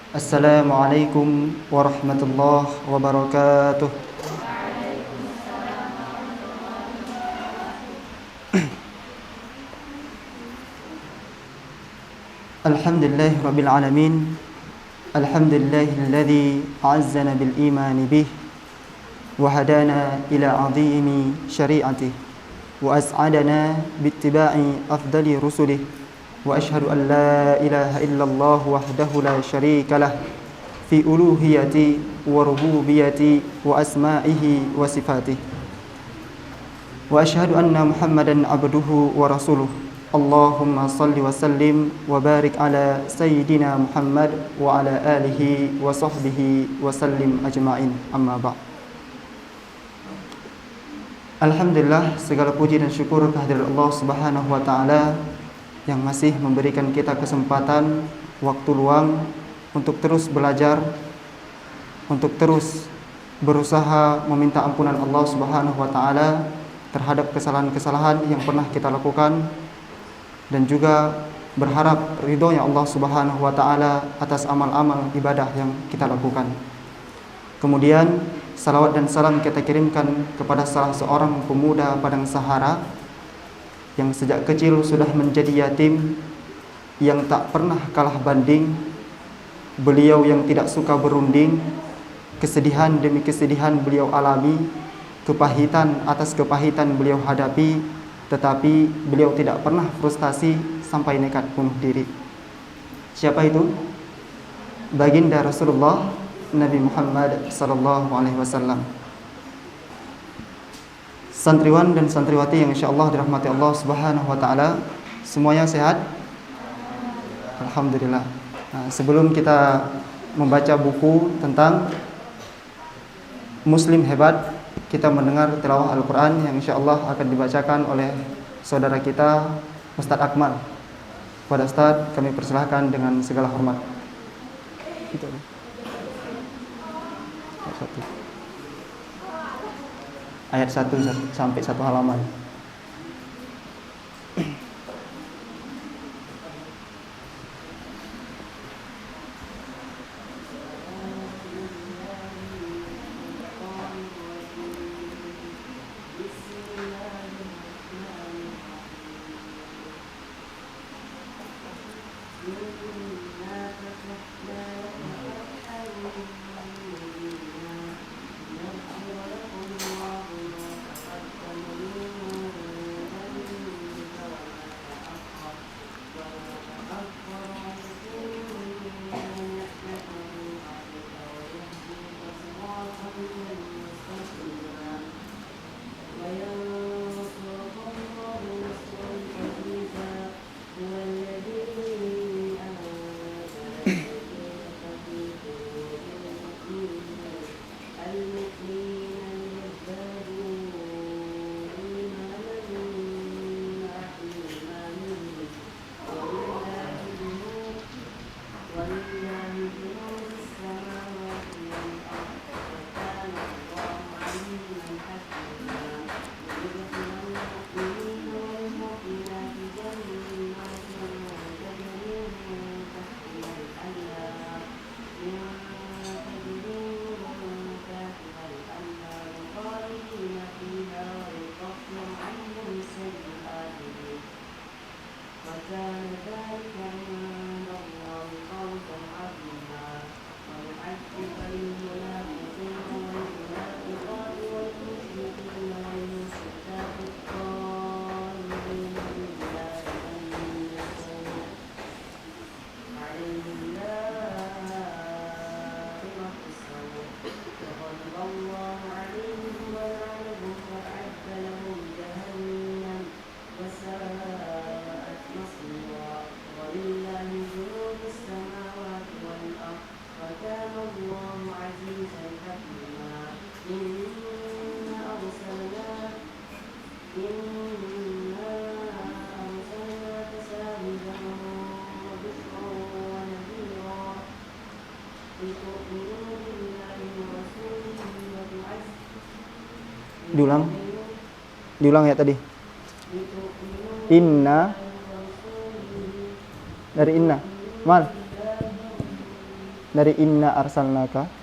Assalamualaikum warahmatullahi wabarakatuh. Alhamdulillah rabbil alamin. Alhamdulillahilladzi a'azzana bil imani bih wa hadana ila 'azimi syari'atih wa as'adana bittiba'i afdali rusulih wa ashhadu an la ilaha illallah wahdahu la syarika lah fi uluhiyati wa rububiyyati wa asma'ihi wa sifatih wa ashhadu anna Muhammadan abduhu wa rasuluh. Allahumma salli wa sallim wa barik ala sayyidina Muhammad wa ala alihi wa sahbihi wa sallim ajma'in, amma ba'd. Alhamdulillah, segala puji dan syukur kehadirat Allah Subhanahu wa taala yang masih memberikan kita kesempatan, waktu luang untuk terus belajar, untuk terus berusaha meminta ampunan Allah Subhanahu wa taala terhadap kesalahan-kesalahan yang pernah kita lakukan, dan juga berharap ridhonya Allah Subhanahu wa taala atas amal-amal ibadah yang kita lakukan. Kemudian salawat dan salam kita kirimkan kepada salah seorang pemuda Padang Sahara yang sejak kecil sudah menjadi yatim, yang tak pernah kalah banding. Beliau yang tidak suka berunding, kesedihan demi kesedihan beliau alami, kepahitan atas kepahitan beliau hadapi, tetapi beliau tidak pernah frustasi sampai nekat bunuh diri. Siapa itu? Baginda Rasulullah Nabi Muhammad sallallahu alaihi wasallam. Santriwan dan santriwati yang insyaallah dirahmati Allah Subhanahu wa taala, semuanya sehat? Alhamdulillah. Nah, sebelum kita membaca buku tentang Muslim Hebat, kita mendengar tilawah Al-Quran yang insyaallah akan dibacakan oleh saudara kita Ustadz Akmal. Kepada Ustadz kami persilahkan dengan segala hormat. Ayat 1 sampai 1 halaman. Diulang ya tadi. Inna dari inna. Mal. dari inna arsalnaka.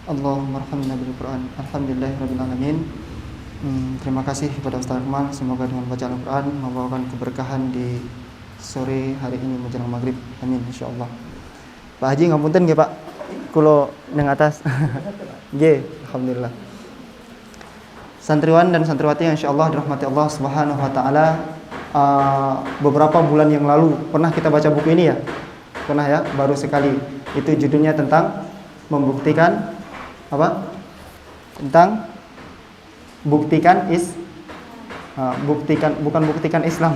Allahumma arhamna bil Quran. Alhamdulillahirabbil alamin. Terima kasih kepada Ustaz Akmal. Semoga dengan bacaan Al-Quran membawakan keberkahan di sore hari ini menjelang maghrib. Amin insyaallah. Pak Haji ngapunten nggih Pak. Kulo nang atas. Nggih, alhamdulillah. Santriwan dan santriwati yang insyaallah dirahmati Allah Subhanahu wa taala, beberapa bulan yang lalu pernah kita baca buku ini ya? Pernah ya, baru sekali. Itu judulnya tentang membuktikan apa? Tentang buktikan Islam,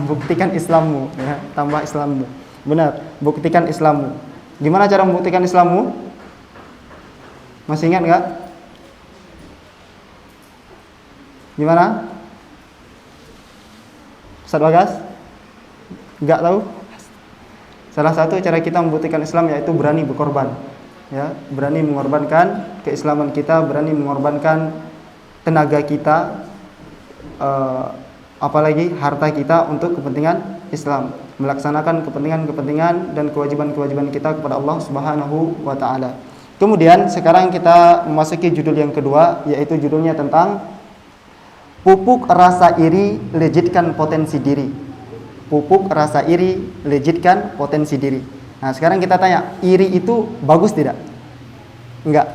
buktikan Islammu ya, tambah Islammu. Benar, buktikan Islammu. Gimana cara membuktikan Islammu? Masih ingat enggak? Gimana? Ustaz Bagas? Enggak tahu? Salah satu cara kita membuktikan Islam yaitu berani berkorban. Ya, berani mengorbankan keislaman kita, berani mengorbankan tenaga kita, apalagi harta kita untuk kepentingan Islam, melaksanakan kepentingan-kepentingan dan kewajiban-kewajiban kita kepada Allah Subhanahu wa taala. Kemudian sekarang kita memasuki judul yang kedua, yaitu judulnya tentang pupuk rasa iri legitkan potensi diri. Pupuk rasa iri legitkan potensi diri. Nah, sekarang kita tanya, iri itu bagus tidak? Enggak.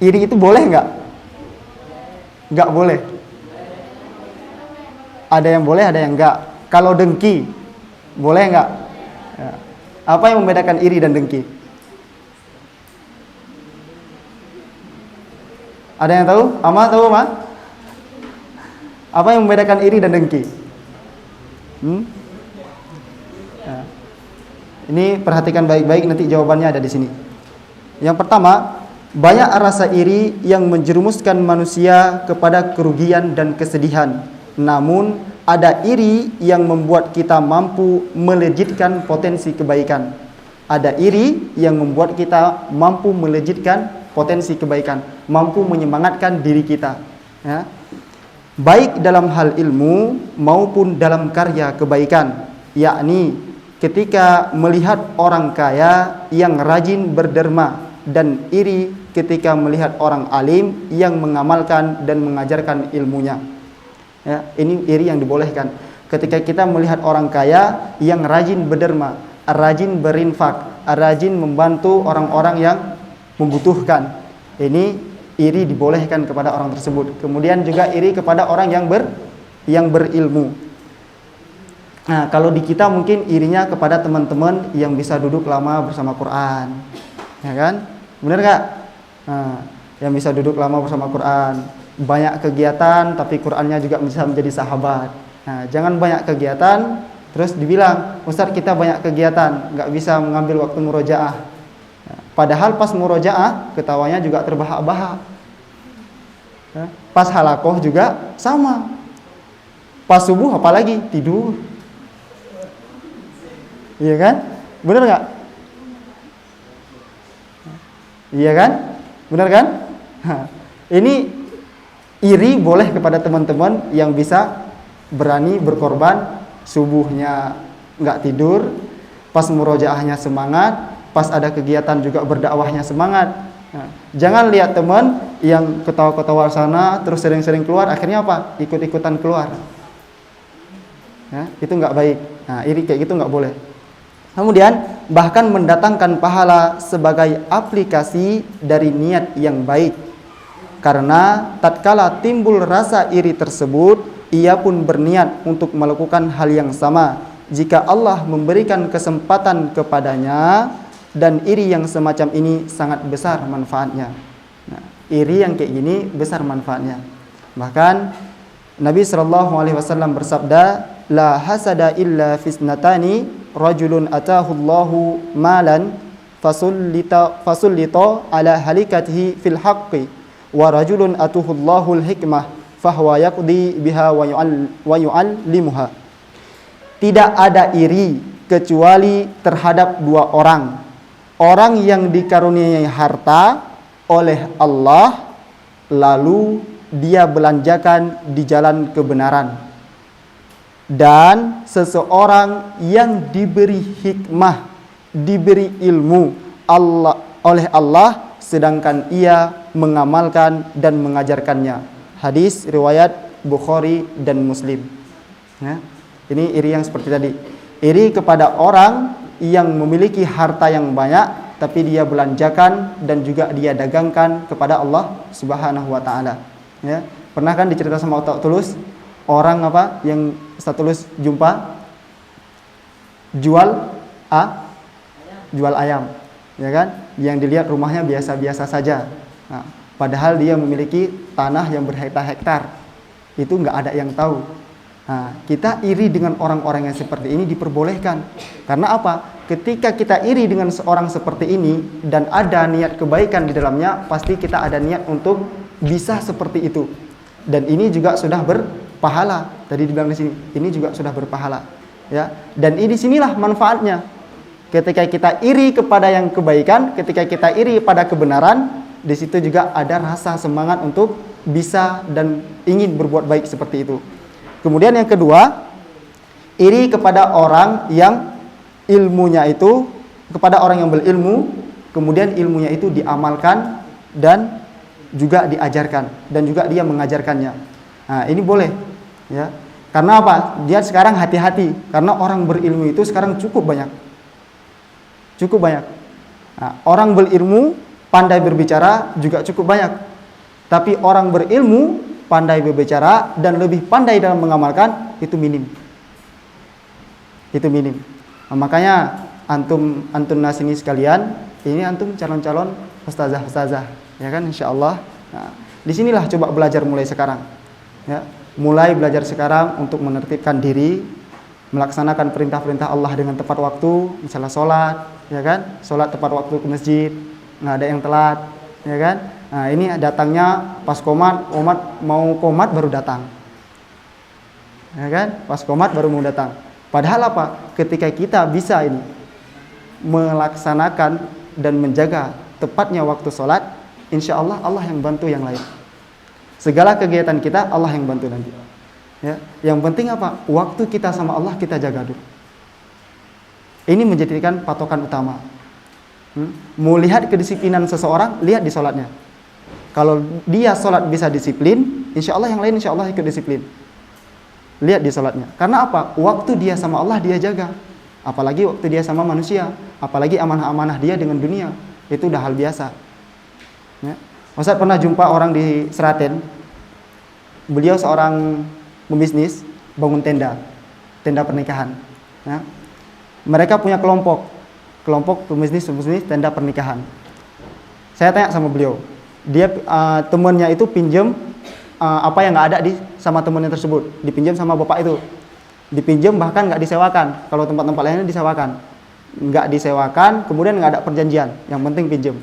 Iri itu boleh enggak? Enggak boleh. Ada yang boleh, ada yang enggak. Kalau dengki, boleh enggak? Ya. Apa yang membedakan iri dan dengki? Ada yang tahu? Ama tahu, Ma? Apa yang membedakan iri dan dengki? Ya. Ini perhatikan baik-baik, nanti jawabannya ada di sini. Yang pertama, banyak rasa iri yang menjerumuskan manusia kepada kerugian dan kesedihan. Namun, ada iri yang membuat kita mampu melejitkan potensi kebaikan. Ada iri yang membuat kita mampu melejitkan potensi kebaikan, mampu menyemangatkan diri kita. Ya. Baik dalam hal ilmu maupun dalam karya kebaikan, yakni ketika melihat orang kaya yang rajin berderma dan iri ketika melihat orang alim yang mengamalkan dan mengajarkan ilmunya. Ya, ini iri yang dibolehkan. Ketika kita melihat orang kaya yang rajin berderma, rajin berinfak, rajin membantu orang-orang yang membutuhkan. Ini iri dibolehkan kepada orang tersebut. Kemudian juga iri kepada orang yang berilmu. Nah, kalau di kita mungkin irinya kepada teman-teman yang bisa duduk lama bersama Quran, ya kan? Benar nggak? Nah, yang bisa duduk lama bersama Quran, banyak kegiatan, tapi Qurannya juga bisa menjadi sahabat. Nah, jangan banyak kegiatan, terus dibilang, Ustaz kita banyak kegiatan, nggak bisa mengambil waktu murojaah. Nah, padahal pas murojaah, ketawanya juga terbahak-bahak. Nah, pas halakoh juga sama. Pas subuh apalagi tidur. Iya kan? Benar nggak? Iya kan? Benar kan? Ini iri boleh kepada teman-teman yang bisa berani berkorban, subuhnya nggak tidur, pas murojaahnya semangat, pas ada kegiatan juga berdakwahnya semangat. Nah, jangan lihat teman yang ketawa-ketawa sana, terus sering-sering keluar, akhirnya apa? Ikut-ikutan keluar. Ya, itu nggak baik. Nah, iri kayak gitu nggak boleh. Kemudian bahkan mendatangkan pahala sebagai aplikasi dari niat yang baik. Karena tatkala timbul rasa iri tersebut, ia pun berniat untuk melakukan hal yang sama. Jika Allah memberikan kesempatan kepadanya, dan iri yang semacam ini sangat besar manfaatnya. Nah, iri yang kayak gini besar manfaatnya. Bahkan Nabi sallallahu alaihi wasallam bersabda, la hasada illa fisnatani, rajulun atahu Allahu malan fasullita ala halikatihi fil haqqi, wa rajulun atuhu Allahu al-hikmah fahuwa yaqdi biha wa yu'allimuha. Tidak ada iri kecuali terhadap dua orang. Orang yang dikaruniai harta oleh Allah, lalu dia belanjakan di jalan kebenaran. Dan seseorang yang diberi hikmah, diberi ilmu oleh Allah, sedangkan ia mengamalkan dan mengajarkannya. Hadis riwayat Bukhari dan Muslim. Ya, ini iri yang seperti tadi. Iri kepada orang yang memiliki harta yang banyak, tapi dia belanjakan dan juga dia dagangkan kepada Allah Subhanahu wa taala. Ya, pernah kan dicerita sama Ustaz Tulus, orang apa yang Ustaz Tulus jumpa jual ayam, ya kan? Yang dilihat rumahnya biasa-biasa saja. Nah, padahal dia memiliki tanah yang berhektar-hektar. Itu nggak ada yang tahu. Nah, kita iri dengan orang-orang yang seperti ini diperbolehkan. Karena apa? Ketika kita iri dengan seorang seperti ini dan ada niat kebaikan di dalamnya, pasti kita ada niat untuk bisa seperti itu. Dan ini juga sudah berpahala. Tadi dibilang di sini, ini juga sudah berpahala. Ya. Dan ini sinilah manfaatnya. Ketika kita iri kepada yang kebaikan, ketika kita iri pada kebenaran, di situ juga ada rasa semangat untuk bisa dan ingin berbuat baik seperti itu. Kemudian yang kedua, iri kepada orang yang ilmunya itu, kepada orang yang berilmu, kemudian ilmunya itu diamalkan dan juga diajarkan, dan juga dia mengajarkannya. Nah, ini boleh, ya. Karena apa? Dia sekarang hati-hati, karena orang berilmu itu sekarang cukup banyak. Cukup banyak. Nah, orang berilmu, pandai berbicara juga cukup banyak. Tapi orang berilmu, pandai berbicara dan lebih pandai dalam mengamalkan, itu minim. Itu minim. Nah, makanya antum nasini sekalian, ini antum calon-calon ustazah, ya kan, insyaallah. Nah, disinilah coba belajar mulai sekarang. Ya, mulai belajar sekarang untuk menertibkan diri, melaksanakan perintah-perintah Allah dengan tepat waktu, misalnya sholat, ya kan, sholat tepat waktu ke masjid, nggak ada yang telat, ya kan. Nah, ini datangnya pas komat mau komat baru datang, ya kan, pas komat baru mau datang. Padahal apa? Ketika kita bisa ini melaksanakan dan menjaga tepatnya waktu sholat, insya Allah Allah yang bantu yang lain. Segala kegiatan kita Allah yang bantu nanti. Ya, yang penting apa? Waktu kita sama Allah kita jaga dulu. Ini menjadikan patokan utama. Mau lihat kedisiplinan seseorang, lihat di sholatnya. Kalau dia sholat bisa disiplin, insya Allah yang lain insya Allah ikut disiplin. Lihat di sholatnya. Karena apa? Waktu dia sama Allah dia jaga. Apalagi waktu dia sama manusia. Apalagi amanah-amanah dia dengan dunia. Itu udah hal biasa. Ya. Ustaz pernah jumpa orang di Seraten. Beliau seorang pembisnis, bangun tenda pernikahan. Ya. Mereka punya kelompok pembisnis tenda pernikahan. Saya tanya sama beliau, dia temannya itu pinjam apa yang nggak ada sama temannya tersebut, dipinjam sama bapak itu, dipinjam bahkan nggak disewakan. Kalau tempat-tempat lainnya disewakan, nggak disewakan, kemudian nggak ada perjanjian, yang penting pinjam.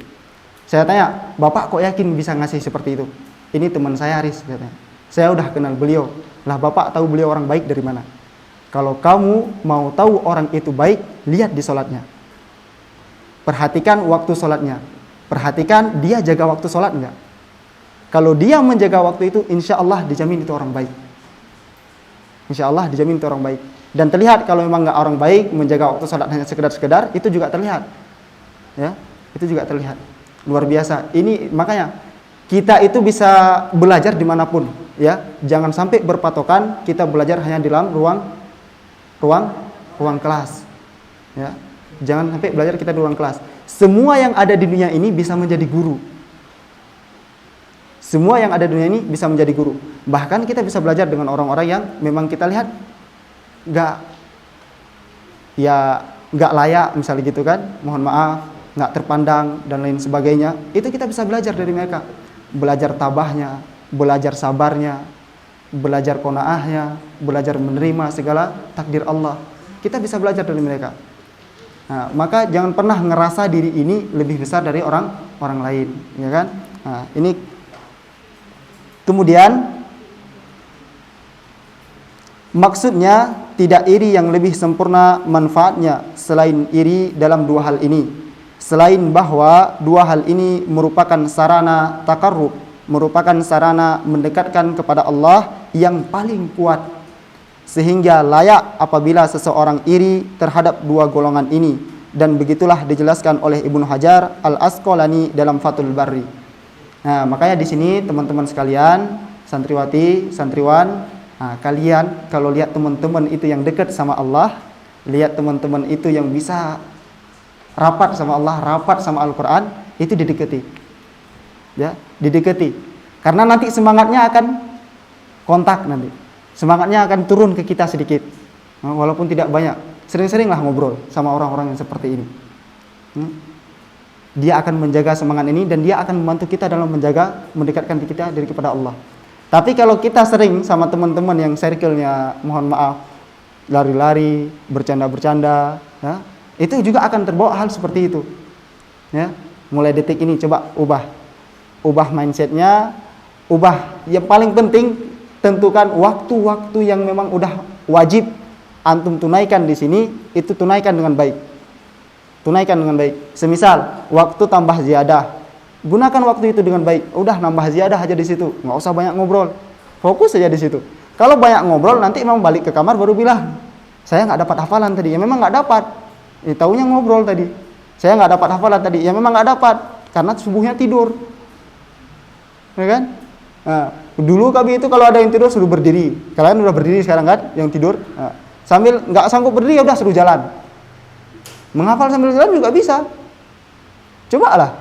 Saya tanya, bapak kok yakin bisa ngasih seperti itu? Ini teman saya Aris, katanya. Saya udah kenal beliau. Lah bapak tahu beliau orang baik dari mana? Kalau kamu mau tahu orang itu baik, lihat di sholatnya. Perhatikan waktu sholatnya. Perhatikan dia jaga waktu sholat enggak. Kalau dia menjaga waktu itu, insya Allah dijamin itu orang baik. Insya Allah dijamin itu orang baik. Dan terlihat kalau memang enggak orang baik, menjaga waktu sholat hanya sekedar, itu juga terlihat. Ya, itu juga terlihat. Luar biasa. Ini makanya kita itu bisa belajar dimanapun. Ya, jangan sampai berpatokan kita belajar hanya di dalam ruang kelas. Ya, jangan sampai belajar kita di ruang kelas. Semua yang ada di dunia ini bisa menjadi guru. Semua yang ada di dunia ini bisa menjadi guru. Bahkan kita bisa belajar dengan orang-orang yang memang kita lihat nggak layak, misalnya gitu kan. Mohon maaf, nggak terpandang dan lain sebagainya. Itu kita bisa belajar dari mereka. Belajar tabahnya, belajar sabarnya, belajar qanaahnya, belajar menerima segala takdir Allah. Kita bisa belajar dari mereka. Nah, maka jangan pernah ngerasa diri ini lebih besar dari orang lain, ya kan? Nah, ini kemudian maksudnya tidak iri yang lebih sempurna manfaatnya selain iri dalam dua hal ini. Selain bahwa dua hal ini merupakan sarana takarrub, merupakan sarana mendekatkan kepada Allah yang paling kuat, sehingga layak apabila seseorang iri terhadap dua golongan ini, dan begitulah dijelaskan oleh Ibnu Hajar Al-Asqalani dalam Fathul Bari. Nah, makanya di sini teman-teman sekalian, santriwati, santriwan, nah, kalian kalau lihat teman-teman itu yang dekat sama Allah, lihat teman-teman itu yang bisa rapat sama Allah, rapat sama Al-Quran, itu didekati, ya, didekati. Karena nanti semangatnya akan kontak, nanti semangatnya akan turun ke kita sedikit, walaupun tidak banyak. Sering-seringlah ngobrol sama orang-orang yang seperti ini. Dia akan menjaga semangat ini dan dia akan membantu kita dalam menjaga, mendekatkan kita diri kepada Allah. Tapi kalau kita sering sama teman-teman yang circle-nya, mohon maaf, lari-lari, bercanda-bercanda, ya, itu juga akan terbawa hal seperti itu. Ya, mulai detik ini coba ubah mindsetnya, ubah. Yang paling penting tentukan waktu-waktu yang memang udah wajib antum tunaikan di sini, itu tunaikan dengan baik. Tunaikan dengan baik. Semisal waktu tambah ziyadah, gunakan waktu itu dengan baik. Udah nambah ziyadah aja di situ, nggak usah banyak ngobrol, fokus saja di situ. Kalau banyak ngobrol nanti memang balik ke kamar baru bilang, saya nggak dapat hafalan tadi. Ya memang nggak dapat. Taunya ngobrol tadi. Saya nggak dapat hafalan tadi. Ya memang nggak dapat karena subuhnya tidur, ya kan? Nah, dulu kami itu kalau ada yang tidur suruh berdiri. Kalian udah berdiri sekarang kan? Yang tidur, nah, sambil nggak sanggup berdiri ya udah suruh jalan. Menghafal sambil jalan juga bisa. Cobalah.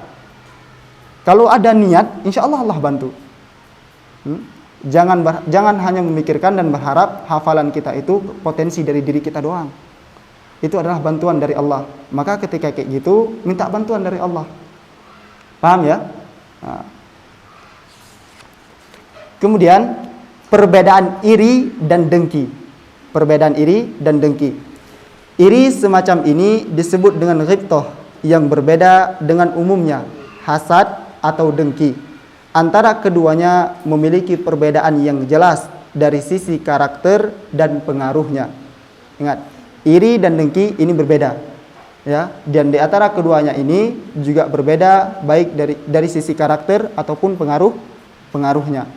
Kalau ada niat, insya Allah Allah bantu. Jangan hanya memikirkan dan berharap hafalan kita itu potensi dari diri kita doang. Itu adalah bantuan dari Allah. Maka ketika kayak gitu, minta bantuan dari Allah. Paham ya? Nah. Kemudian perbedaan iri dan dengki. Perbedaan iri dan dengki. Iri semacam ini disebut dengan ghibtah, yang berbeda dengan umumnya hasad atau dengki. Antara keduanya memiliki perbedaan yang jelas dari sisi karakter dan pengaruhnya. Ingat, iri dan dengki ini berbeda, ya. Dan di antara keduanya ini juga berbeda baik dari sisi karakter ataupun pengaruhnya.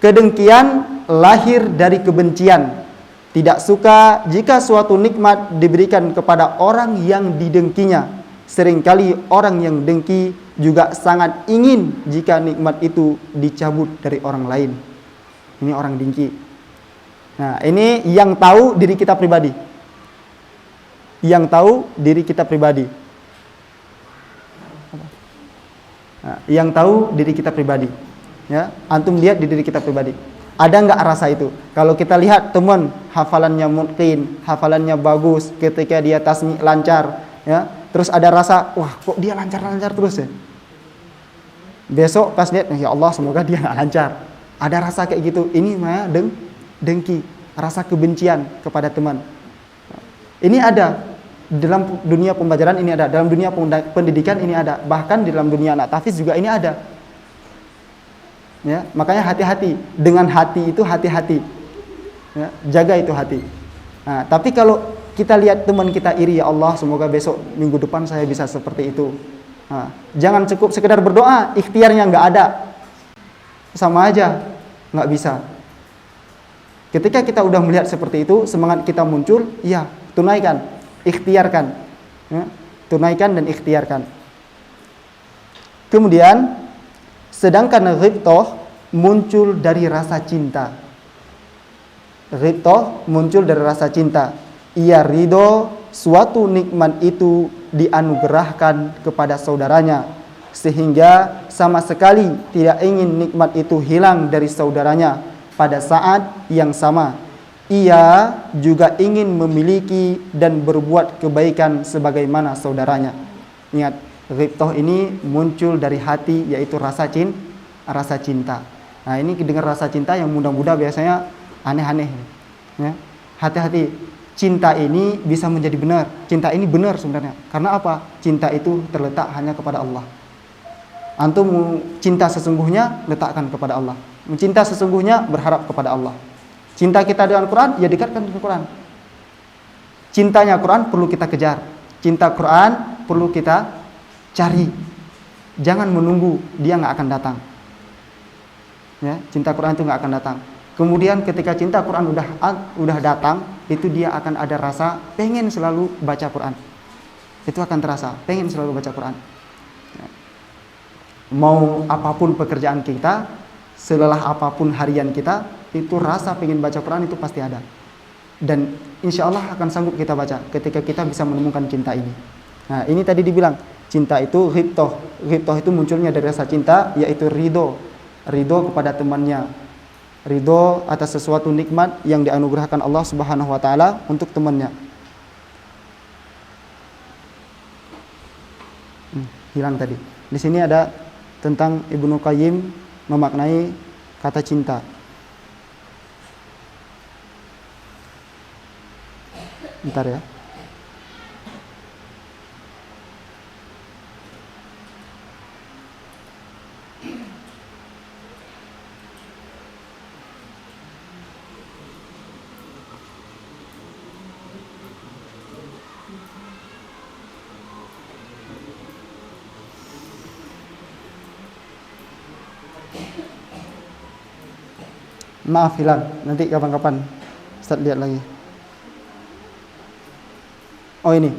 Kedengkian lahir dari kebencian. Tidak suka jika suatu nikmat diberikan kepada orang yang didengkinya. Seringkali orang yang dengki juga sangat ingin jika nikmat itu dicabut dari orang lain. Ini orang dengki. Nah, ini yang tahu diri kita pribadi. Yang tahu diri kita pribadi. Nah, yang tahu diri kita pribadi. Ya, antum lihat di diri kita pribadi. Ada nggak rasa itu? Kalau kita lihat teman hafalannya mungkin, hafalannya bagus, ketika dia tasmi lancar, ya, terus ada rasa, wah kok dia lancar-lancar terus ya? Besok pas lihat, ya Allah semoga dia nggak lancar. Ada rasa kayak gitu. Ini mah dengki, rasa kebencian kepada teman. Ini ada dalam dunia pembelajaran, ini ada dalam dunia pendidikan, ini ada, bahkan di dalam dunia anak tahfiz juga ini ada. Ya, makanya hati-hati dengan hati itu hati-hati, ya, jaga itu hati. Nah, tapi kalau kita lihat teman kita iri, ya Allah semoga besok minggu depan saya bisa seperti itu. Nah, jangan cukup sekedar berdoa, ikhtiarnya nggak ada, sama aja nggak bisa. Ketika kita udah melihat seperti itu, semangat kita muncul, ya tunaikan, ikhtiarkan, ya, tunaikan dan ikhtiarkan. Kemudian sedangkan ghibtah muncul dari rasa cinta. Ghibtah muncul dari rasa cinta. Ia ridho suatu nikmat itu dianugerahkan kepada saudaranya, sehingga sama sekali tidak ingin nikmat itu hilang dari saudaranya pada saat yang sama. Ia juga ingin memiliki dan berbuat kebaikan sebagaimana saudaranya. Ingat, ghibtah ini muncul dari hati, yaitu rasa cinta. Nah, ini dengan rasa cinta yang muda-muda biasanya aneh-aneh. Ya. Hati-hati, cinta ini bisa menjadi benar. Cinta ini benar sebenarnya. Karena apa? Cinta itu terletak hanya kepada Allah. Antum cinta sesungguhnya letakkan kepada Allah. Mencinta sesungguhnya berharap kepada Allah. Cinta kita dengan Quran, ya dekatkan dengan Quran. Cintanya Quran perlu kita kejar. Cinta Quran perlu kita cari. Jangan menunggu, dia nggak akan datang. Ya, cinta Quran itu nggak akan datang. Kemudian ketika cinta Quran udah datang, itu dia akan ada rasa pengen selalu baca Quran. Itu akan terasa, pengen selalu baca Quran. Ya. Mau apapun pekerjaan kita, selelah apapun harian kita, itu rasa pengen baca Quran itu pasti ada. Dan insya Allah akan sanggup kita baca ketika kita bisa menemukan cinta ini. Nah, ini tadi dibilang cinta itu ghibtoh. Ghibtoh itu munculnya dari rasa cinta, yaitu ridho kepada temannya, ridho atas sesuatu nikmat yang dianugerahkan Allah Subhanahu wa taala untuk temannya. Hilang tadi. Di sini ada tentang Ibnu Qayyim memaknai kata cinta. Bentar ya. Maaf hilang, nanti kapan-kapan Ustaz lihat lagi. Oh ini,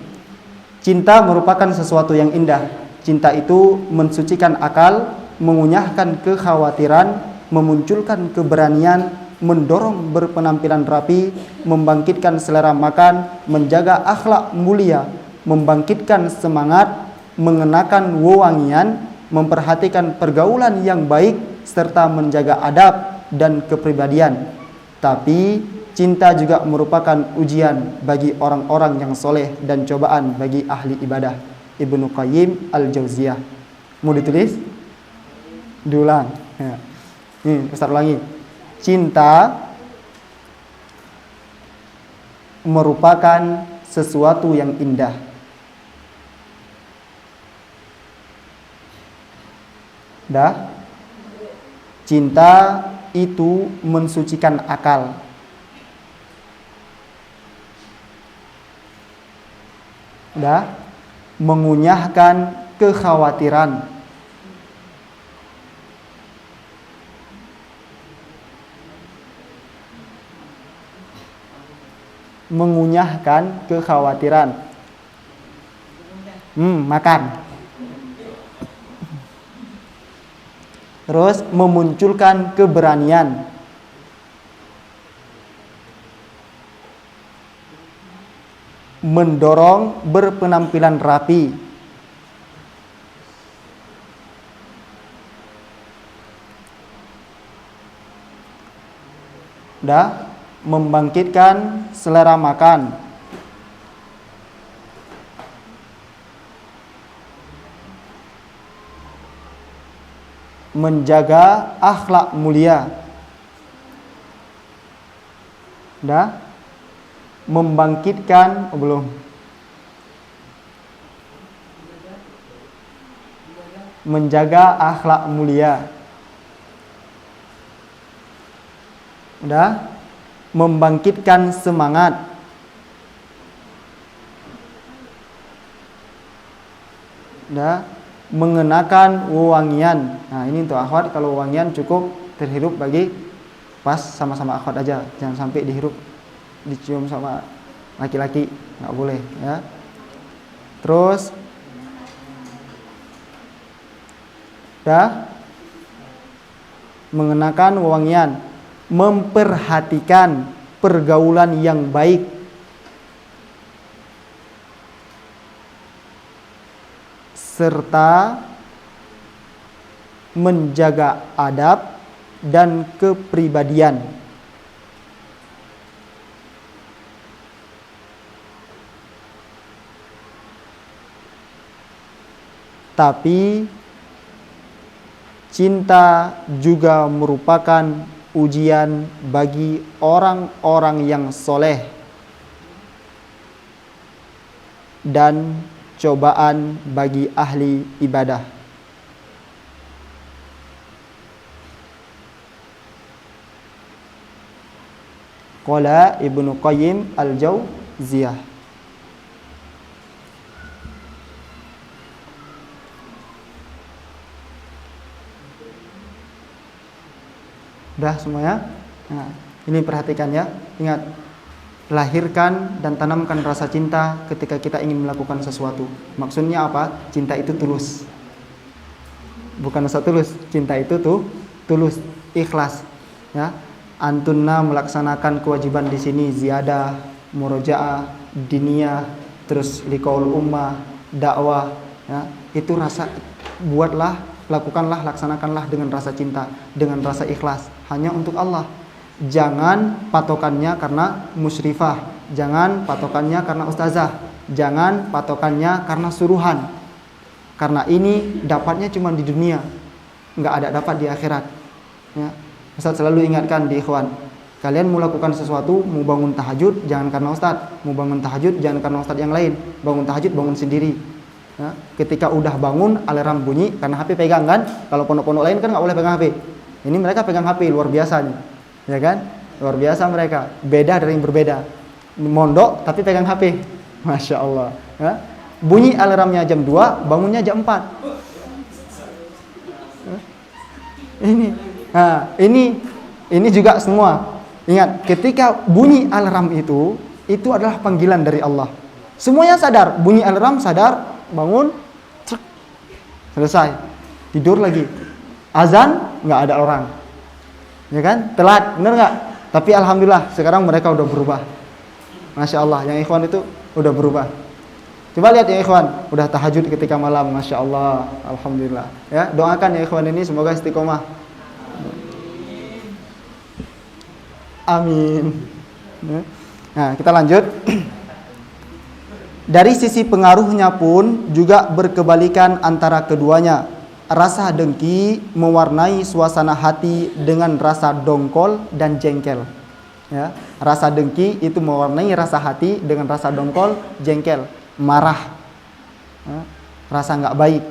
cinta merupakan sesuatu yang indah. Cinta itu mensucikan akal, mengunyahkan kekhawatiran, memunculkan keberanian, mendorong berpenampilan rapi, membangkitkan selera makan, menjaga akhlak mulia, membangkitkan semangat, mengenakan wewangian, memperhatikan pergaulan yang baik, serta menjaga adab dan kepribadian. Tapi cinta juga merupakan ujian bagi orang-orang yang soleh dan cobaan bagi ahli ibadah. Ibnu Qayyim Al-Jauziyah. Mau ditulis? Diulang. Ya. Nih, Ustaz ulangi. Cinta merupakan sesuatu yang indah. Dah? Cinta itu mensucikan akal. Dah? Mengunyahkan kekhawatiran. Mengunyahkan kekhawatiran. Makan. Terus memunculkan keberanian. Mendorong berpenampilan rapi. Dah, membangkitkan selera makan. Menjaga akhlak mulia. Dah, membangkitkan menjaga akhlak mulia. Udah, membangkitkan semangat. Udah, mengenakan wewangian. Nah, ini untuk akhwat, kalau wewangian cukup terhirup bagi pas sama-sama akhwat aja, jangan sampai dicium sama laki-laki, nggak boleh ya. Terus dah, mengenakan wewangian, memperhatikan pergaulan yang baik, serta menjaga adab dan kepribadian. Tapi cinta juga merupakan ujian bagi orang-orang yang soleh dan cobaan bagi ahli ibadah. Qala Ibnu Qayyim Al-Jauziyah. Udah semuanya? Nah, ini perhatikan ya. Ingat, lahirkan dan tanamkan rasa cinta ketika kita ingin melakukan sesuatu. Maksudnya apa? Cinta itu tulus. Bukan rasa tulus, cinta itu tuh tulus, ikhlas. Ya. Antunna melaksanakan kewajiban di sini ziyadah, murojaah, diniyah, terus liqaul ummah, dakwah, ya. Itu rasa, buatlah, lakukanlah, laksanakanlah dengan rasa cinta, dengan rasa ikhlas, hanya untuk Allah. Jangan patokannya karena musyrifah, jangan patokannya karena ustazah, jangan patokannya karena suruhan. Karena ini dapatnya cuma di dunia, nggak ada dapat di akhirat. Ya. Ustaz selalu ingatkan di ikhwan, kalian mau lakukan sesuatu, mau bangun tahajud, jangan karena ustaz. Mau bangun tahajud, jangan karena ustaz yang lain. Bangun tahajud, bangun sendiri. Ya. Ketika udah bangun, alarm bunyi, karena HP pegang kan. Kalau pondok-pondok lain kan nggak boleh pegang HP. Ini mereka pegang HP, luar biasa nih. Ya kan? Luar biasa mereka. Beda dari yang berbeda. Mondok, tapi pegang HP. Masya Allah. Ya. Bunyi alarmnya jam 2, bangunnya jam 4. Ya. Ini juga semua. Ingat, ketika bunyi alarm itu adalah panggilan dari Allah. Semuanya sadar, bunyi alarm sadar, bangun, cek, selesai, tidur lagi. Azan nggak ada orang, ya kan? Telat, bener nggak? Tapi alhamdulillah sekarang mereka udah berubah. Masya Allah, yang ikhwan itu udah berubah. Coba lihat ya ikhwan, udah tahajud ketika malam, masya Allah, alhamdulillah. Ya, doakan ya ikhwan ini semoga istiqomah. Amin. Nah, kita lanjut. Dari sisi pengaruhnya pun juga berkebalikan antara keduanya. Rasa dengki mewarnai suasana hati dengan rasa dongkol dan jengkel. Ya, rasa dengki itu mewarnai rasa hati dengan rasa dongkol, jengkel, marah, ya, rasa nggak baik.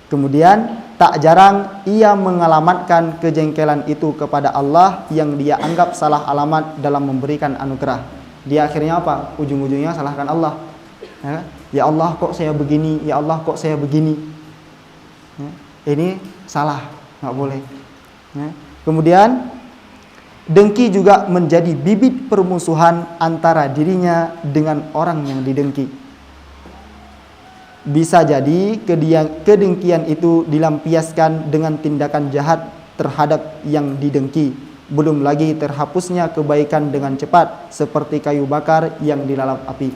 Kemudian tak jarang ia mengalamatkan kejengkelan itu kepada Allah yang dia anggap salah alamat dalam memberikan anugerah. Dia akhirnya apa? Ujung-ujungnya salahkan Allah. Ya Allah kok saya begini, ya Allah kok saya begini. Ya, ini salah, nggak boleh. Ya. Kemudian dengki juga menjadi bibit permusuhan antara dirinya dengan orang yang didengki. Bisa jadi kedengkian itu dilampiaskan dengan tindakan jahat terhadap yang didengki. Belum lagi terhapusnya kebaikan dengan cepat seperti kayu bakar yang dilalap api.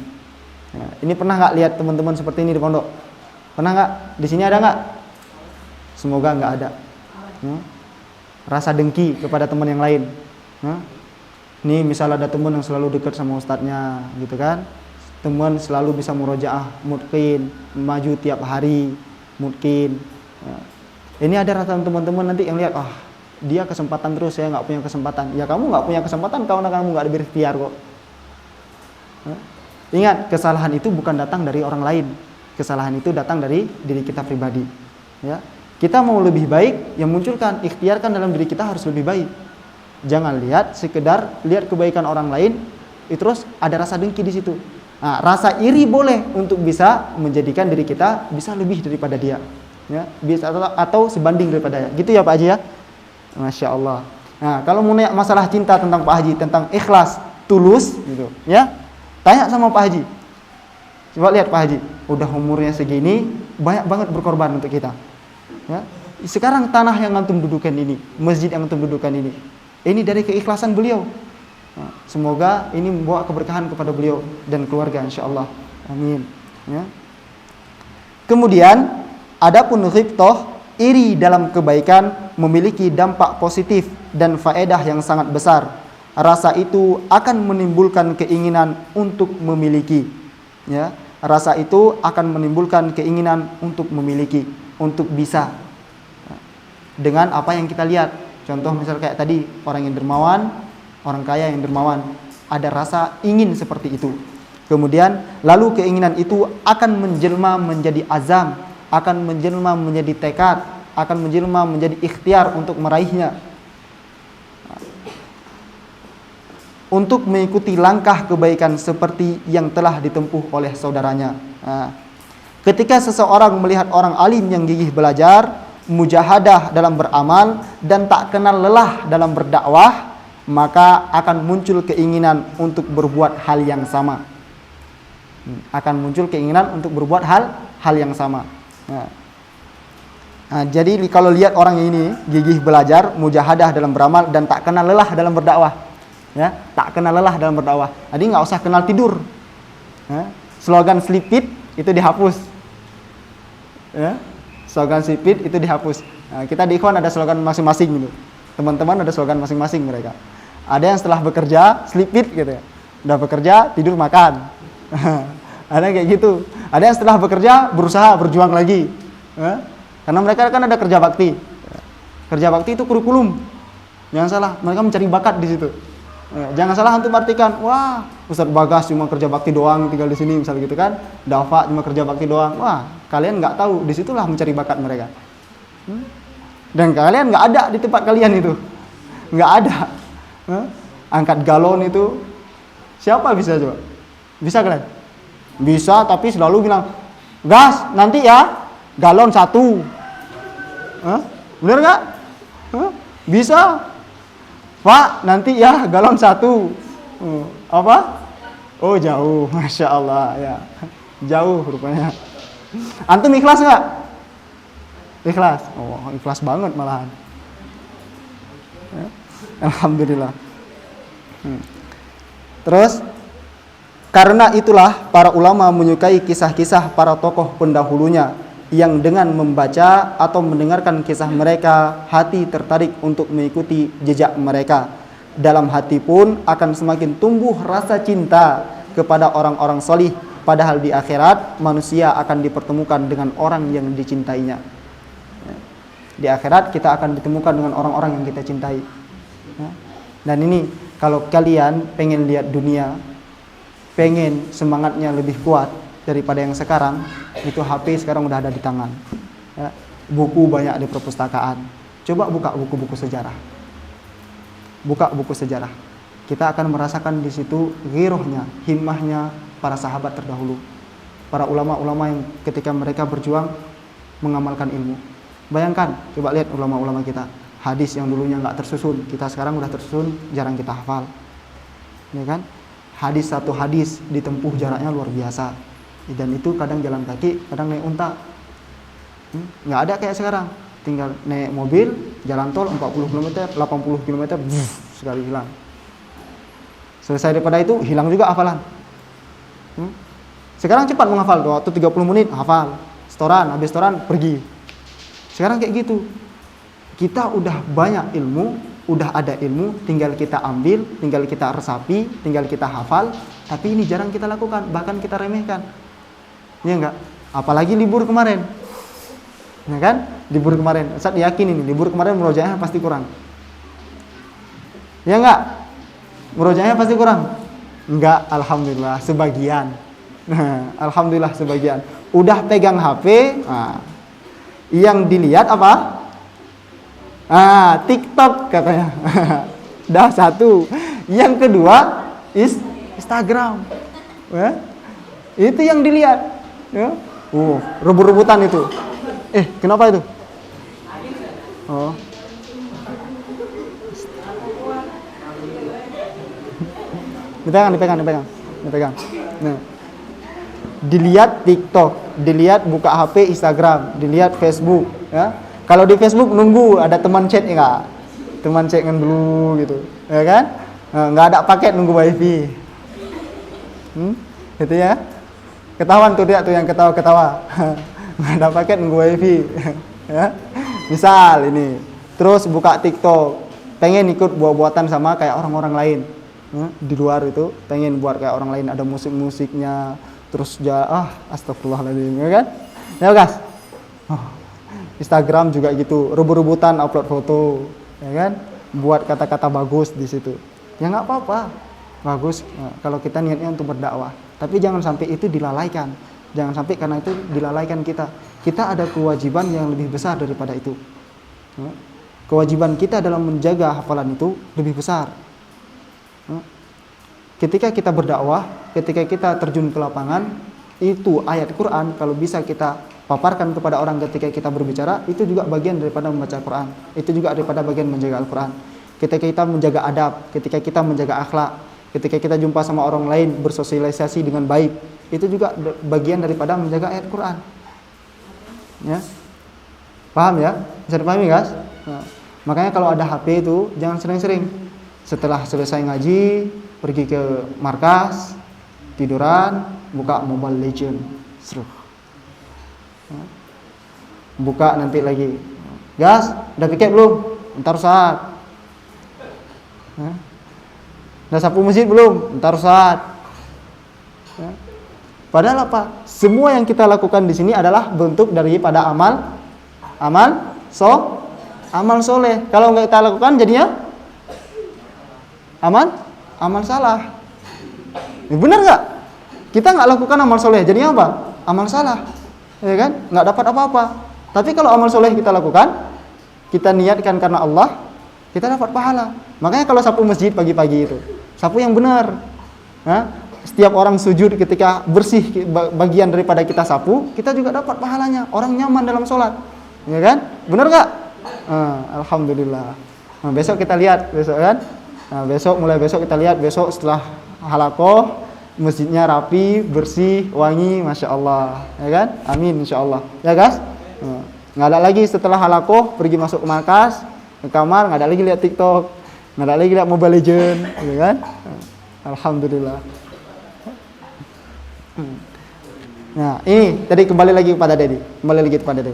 Nah, ini pernah nggak lihat teman-teman seperti ini di pondok? Pernah nggak? Di sini ada nggak? Semoga nggak ada. Rasa dengki kepada teman yang lain. Ini misal ada teman yang selalu dekat sama ustadznya, gitu kan? Teman selalu bisa murojaah, mungkin maju tiap hari, mungkin. Ini ada rasa teman-teman nanti yang lihat, dia kesempatan terus, saya nggak punya kesempatan. Ya kamu nggak punya kesempatan, kamu nggak berikhtiar kok. Ingat, kesalahan itu bukan datang dari orang lain. Kesalahan itu datang dari diri kita pribadi. Ya, kita mau lebih baik, yang munculkan, ikhtiarkan dalam diri kita harus lebih baik. Jangan sekedar lihat kebaikan orang lain, terus ada rasa dengki di situ. Nah, rasa iri boleh untuk bisa menjadikan diri kita bisa lebih daripada dia, ya, bisa atau sebanding daripada dia. Gitu ya Pak Haji ya, masya Allah. Nah, kalau mau nanya masalah cinta tentang Pak Haji, tentang ikhlas, tulus, gitu, ya, tanya sama Pak Haji. Coba lihat Pak Haji, udah umurnya segini, banyak banget berkorban untuk kita. Ya, sekarang tanah yang antum dudukan ini, masjid yang antum dudukan ini dari keikhlasan beliau. Nah, semoga ini membawa keberkahan kepada beliau dan keluarga insyaallah. Amin. Ya. Kemudian adapun ghibthah, iri dalam kebaikan, memiliki dampak positif dan faedah yang sangat besar. Rasa itu akan menimbulkan keinginan untuk memiliki. Ya, rasa itu akan menimbulkan keinginan untuk memiliki, untuk bisa. dengan apa yang kita lihat. Contoh misal kayak tadi, orang yang dermawan, orang kaya yang dermawan, ada rasa ingin seperti itu. Kemudian lalu keinginan itu akan menjelma menjadi azam, akan menjelma menjadi tekad, akan menjelma menjadi ikhtiar untuk meraihnya, untuk mengikuti langkah kebaikan seperti yang telah ditempuh oleh saudaranya. Ketika seseorang melihat orang alim yang gigih belajar, mujahadah dalam beramal, dan tak kenal lelah dalam berdakwah, maka akan muncul keinginan untuk berbuat hal yang sama. Akan muncul keinginan untuk berbuat hal yang sama. Jadi kalau lihat orang ini gigih belajar, mujahadah dalam beramal, dan tak kenal lelah dalam berdakwah, ya, tak kenal lelah dalam berdakwah. Jadi nggak usah kenal tidur. Slogan sleep it itu dihapus. Ya, slogan sleep it itu dihapus. Kita di Ikhwan ada slogan masing-masing gitu. Teman-teman ada slogan masing-masing mereka. Ada yang setelah bekerja sleep it gitu ya. Udah bekerja tidur makan. Ada kayak gitu. Ada yang setelah bekerja berusaha berjuang lagi. Karena mereka kan ada kerja bakti. Kerja bakti itu kurikulum. Jangan salah, mereka mencari bakat di situ. Jangan salah untuk artikan, wah, Ustaz Bagas cuma kerja bakti doang tinggal di sini misal gitu kan. Dafa cuma kerja bakti doang. Wah, kalian nggak tahu, disitulah mencari bakat mereka. Dan kalian nggak ada di tempat kalian itu, nggak ada. Angkat galon itu, siapa bisa coba? Bisa kalian? Bisa, tapi selalu bilang, gas nanti ya, galon 1. Bener nggak? Bisa. Pak, nanti ya galon 1. Apa? Oh jauh, Masya Allah ya. Jauh rupanya. Antum ikhlas nggak? Ikhlas. Oh, ikhlas banget malahan. Ya. Alhamdulillah. Terus, karena itulah para ulama menyukai kisah-kisah para tokoh pendahulunya, yang dengan membaca atau mendengarkan kisah mereka, hati tertarik untuk mengikuti jejak mereka. Dalam hati pun akan semakin tumbuh rasa cinta kepada orang-orang solih. Padahal di akhirat manusia akan dipertemukan dengan orang yang dicintainya. Di akhirat kita akan ditemukan dengan orang-orang yang kita cintai. Dan ini kalau kalian pengen lihat dunia, pengen semangatnya lebih kuat daripada yang sekarang, itu HP sekarang udah ada di tangan. Ya, buku banyak di perpustakaan. Coba buka buku-buku sejarah. Buka buku sejarah. Kita akan merasakan di situ ghirohnya, himmahnya para sahabat terdahulu. Para ulama-ulama yang ketika mereka berjuang mengamalkan ilmu. Bayangkan, coba lihat ulama-ulama kita. Hadis yang dulunya nggak tersusun, kita sekarang udah tersusun, jarang kita hafal. Ya kan? Hadis satu hadis ditempuh jaraknya luar biasa. Dan itu kadang jalan kaki, kadang naik unta. Nggak ada kayak sekarang. Tinggal naik mobil, jalan tol 40 km, 80 km, sekali hilang. Selesai daripada itu, hilang juga hafalan. Sekarang cepat menghafal, waktu 30 menit hafal. Setoran, habis setoran pergi. Sekarang kayak gitu. Kita udah banyak ilmu, udah ada ilmu, tinggal kita ambil, tinggal kita resapi, tinggal kita hafal, tapi ini jarang kita lakukan, bahkan kita remehkan. Ya enggak? Apalagi libur kemarin. Ya kan? Libur kemarin. Ustaz yakin ini libur kemarin murojaahnya pasti kurang. Ya enggak? Murojaahnya pasti kurang. Enggak, alhamdulillah sebagian. Alhamdulillah sebagian. Udah pegang HP, yang dilihat apa? TikTok katanya. Dah satu. Yang kedua Instagram. Itu yang dilihat. Ya. Rebut-rebutan itu. Kenapa itu? Oh. Dipegang. Nah. Dilihat TikTok, dilihat buka HP Instagram, dilihat Facebook, ya. Kalau di Facebook nunggu ada teman chat enggak? Teman chat kan dulu gitu, ya kan? Enggak ada paket nunggu WiFi. Gitu ya. Ketahuan tuh dia tuh yang ketawa-ketawa. Enggak ada paket nunggu WiFi. Ya. Misal ini, terus buka TikTok, pengen ikut buat-buatan sama kayak orang-orang lain. Di luar itu pengen buat kayak orang lain, ada musik-musiknya, terus astagfirullahaladzim, ya kan? Ya guys. Instagram juga gitu, rebut-rebutan upload foto, ya kan? Buat kata-kata bagus di situ. Ya nggak apa-apa, bagus kalau kita niatnya untuk berdakwah. Tapi jangan sampai itu dilalaikan. Jangan sampai karena itu dilalaikan kita. Kita ada kewajiban yang lebih besar daripada itu. Kewajiban kita dalam menjaga hafalan itu lebih besar. Ketika kita berdakwah, ketika kita terjun ke lapangan, itu ayat Quran kalau bisa kita paparkan kepada orang ketika kita berbicara, itu juga bagian daripada membaca Quran. Itu juga daripada bagian menjaga Al-Quran. Ketika kita menjaga adab, ketika kita menjaga akhlak, ketika kita jumpa sama orang lain bersosialisasi dengan baik, itu juga bagian daripada menjaga ayat Quran. Ya, paham ya? Bisa dipahami guys? Nah, makanya kalau ada HP itu jangan sering-sering. Setelah selesai ngaji, pergi ke markas, tiduran, buka Mobile Legend, seru. Buka nanti lagi. Gas, udah piket belum? Ntar saat. Udah sapu masjid belum? Ntar saat. Padahal apa? Semua yang kita lakukan di sini adalah bentuk daripada amal soleh. Kalau nggak kita lakukan jadinya amal salah. Benar nggak? Kita nggak lakukan amal soleh, jadinya apa? Amal salah, ya kan? Nggak dapat apa-apa. Tapi kalau amal soleh kita lakukan, kita niatkan karena Allah, kita dapat pahala. Makanya kalau sapu masjid pagi-pagi itu, sapu yang benar. Setiap orang sujud ketika bersih bagian daripada kita sapu, kita juga dapat pahalanya. Orang nyaman dalam sholat, ya kan? Benar nggak? Alhamdulillah. Nah, besok kita lihat, besok kan? Nah, mulai besok kita lihat, besok setelah halakoh, masjidnya rapi, bersih, wangi, Masya Allah, ya kan? Amin, Insya Allah, ya guys? Nggak ada lagi setelah halakoh, pergi masuk ke markas, ke kamar, nggak ada lagi lihat TikTok, nggak ada lagi lihat Mobile Legend, ya kan? Alhamdulillah. Nah, ini tadi kembali lagi kepada Dedi.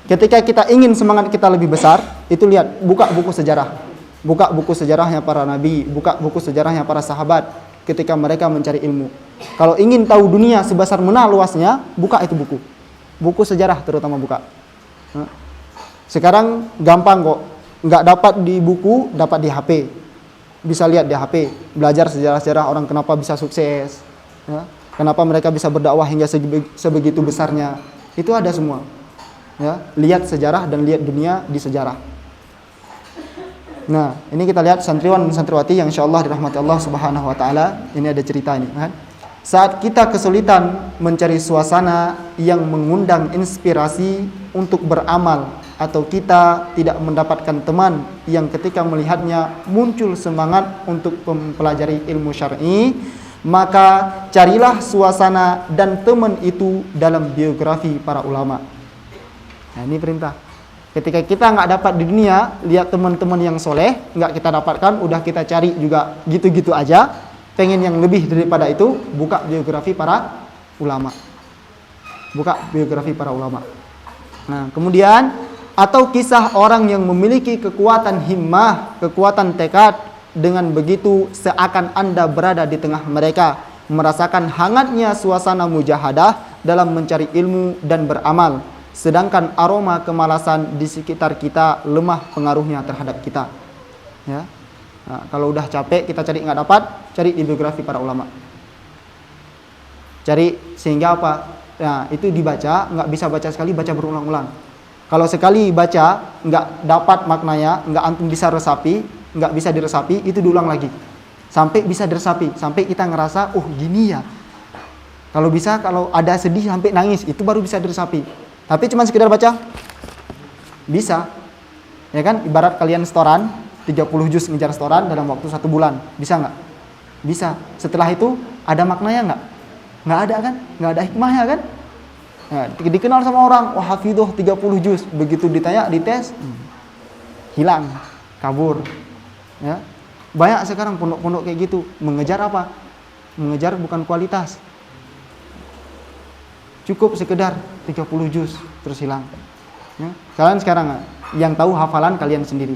Ketika kita ingin semangat kita lebih besar, itu lihat, buka buku sejarah. Buka buku sejarahnya para nabi, buka buku sejarahnya para sahabat ketika mereka mencari ilmu. Kalau ingin tahu dunia sebesar mana luasnya, buka itu buku. Buku sejarah terutama buka. Sekarang gampang kok. Nggak dapat di buku, dapat di HP. Bisa lihat di HP, belajar sejarah-sejarah orang kenapa bisa sukses, ya. Kenapa mereka bisa berdakwah hingga sebegitu besarnya. Itu ada semua. Ya, lihat sejarah dan lihat dunia di sejarah. Nah, ini kita lihat santriwan dan santriwati yang insyaallah dirahmati Allah Subhanahu wa taala. Ini ada cerita ini, kan? Saat kita kesulitan mencari suasana yang mengundang inspirasi untuk beramal, atau kita tidak mendapatkan teman yang ketika melihatnya muncul semangat untuk mempelajari ilmu syar'i, maka carilah suasana dan teman itu dalam biografi para ulama. Nah, ini perintah. Ketika kita nggak dapat di dunia, lihat teman-teman yang soleh, nggak kita dapatkan, udah kita cari juga gitu-gitu aja, pengen yang lebih daripada itu, buka biografi para ulama. Buka biografi para ulama. Nah, kemudian, atau kisah orang yang memiliki kekuatan himmah, kekuatan tekad, dengan begitu seakan Anda berada di tengah mereka, merasakan hangatnya suasana mujahadah dalam mencari ilmu dan beramal. Sedangkan aroma kemalasan di sekitar kita lemah pengaruhnya terhadap kita. Ya. Nah, kalau udah capek kita cari nggak dapat, cari di biografi para ulama. Cari sehingga apa? Nah, itu dibaca, nggak bisa baca sekali, baca berulang-ulang. Kalau sekali baca nggak dapat maknanya, nggak antum bisa resapi, nggak bisa diresapi, itu diulang lagi sampai bisa diresapi, sampai kita ngerasa, oh gini ya. Kalau bisa, kalau ada sedih sampai nangis, itu baru bisa diresapi. Tapi cuma sekedar baca bisa, ya kan? Ibarat kalian setoran 30 juz ngejar setoran dalam waktu 1 bulan, bisa nggak? Bisa. Setelah itu ada maknanya nggak? Nggak ada kan? Nggak ada hikmahnya kan? Nah, dikenal sama orang, wah hafidhuh 30 juz, begitu ditanya, dites, hilang, kabur. Ya. Banyak sekarang pondok-pondok kayak gitu, mengejar apa? Mengejar bukan kualitas. Cukup sekedar 30 juz terus hilang. Ya. Kalian sekarang yang tahu hafalan kalian sendiri.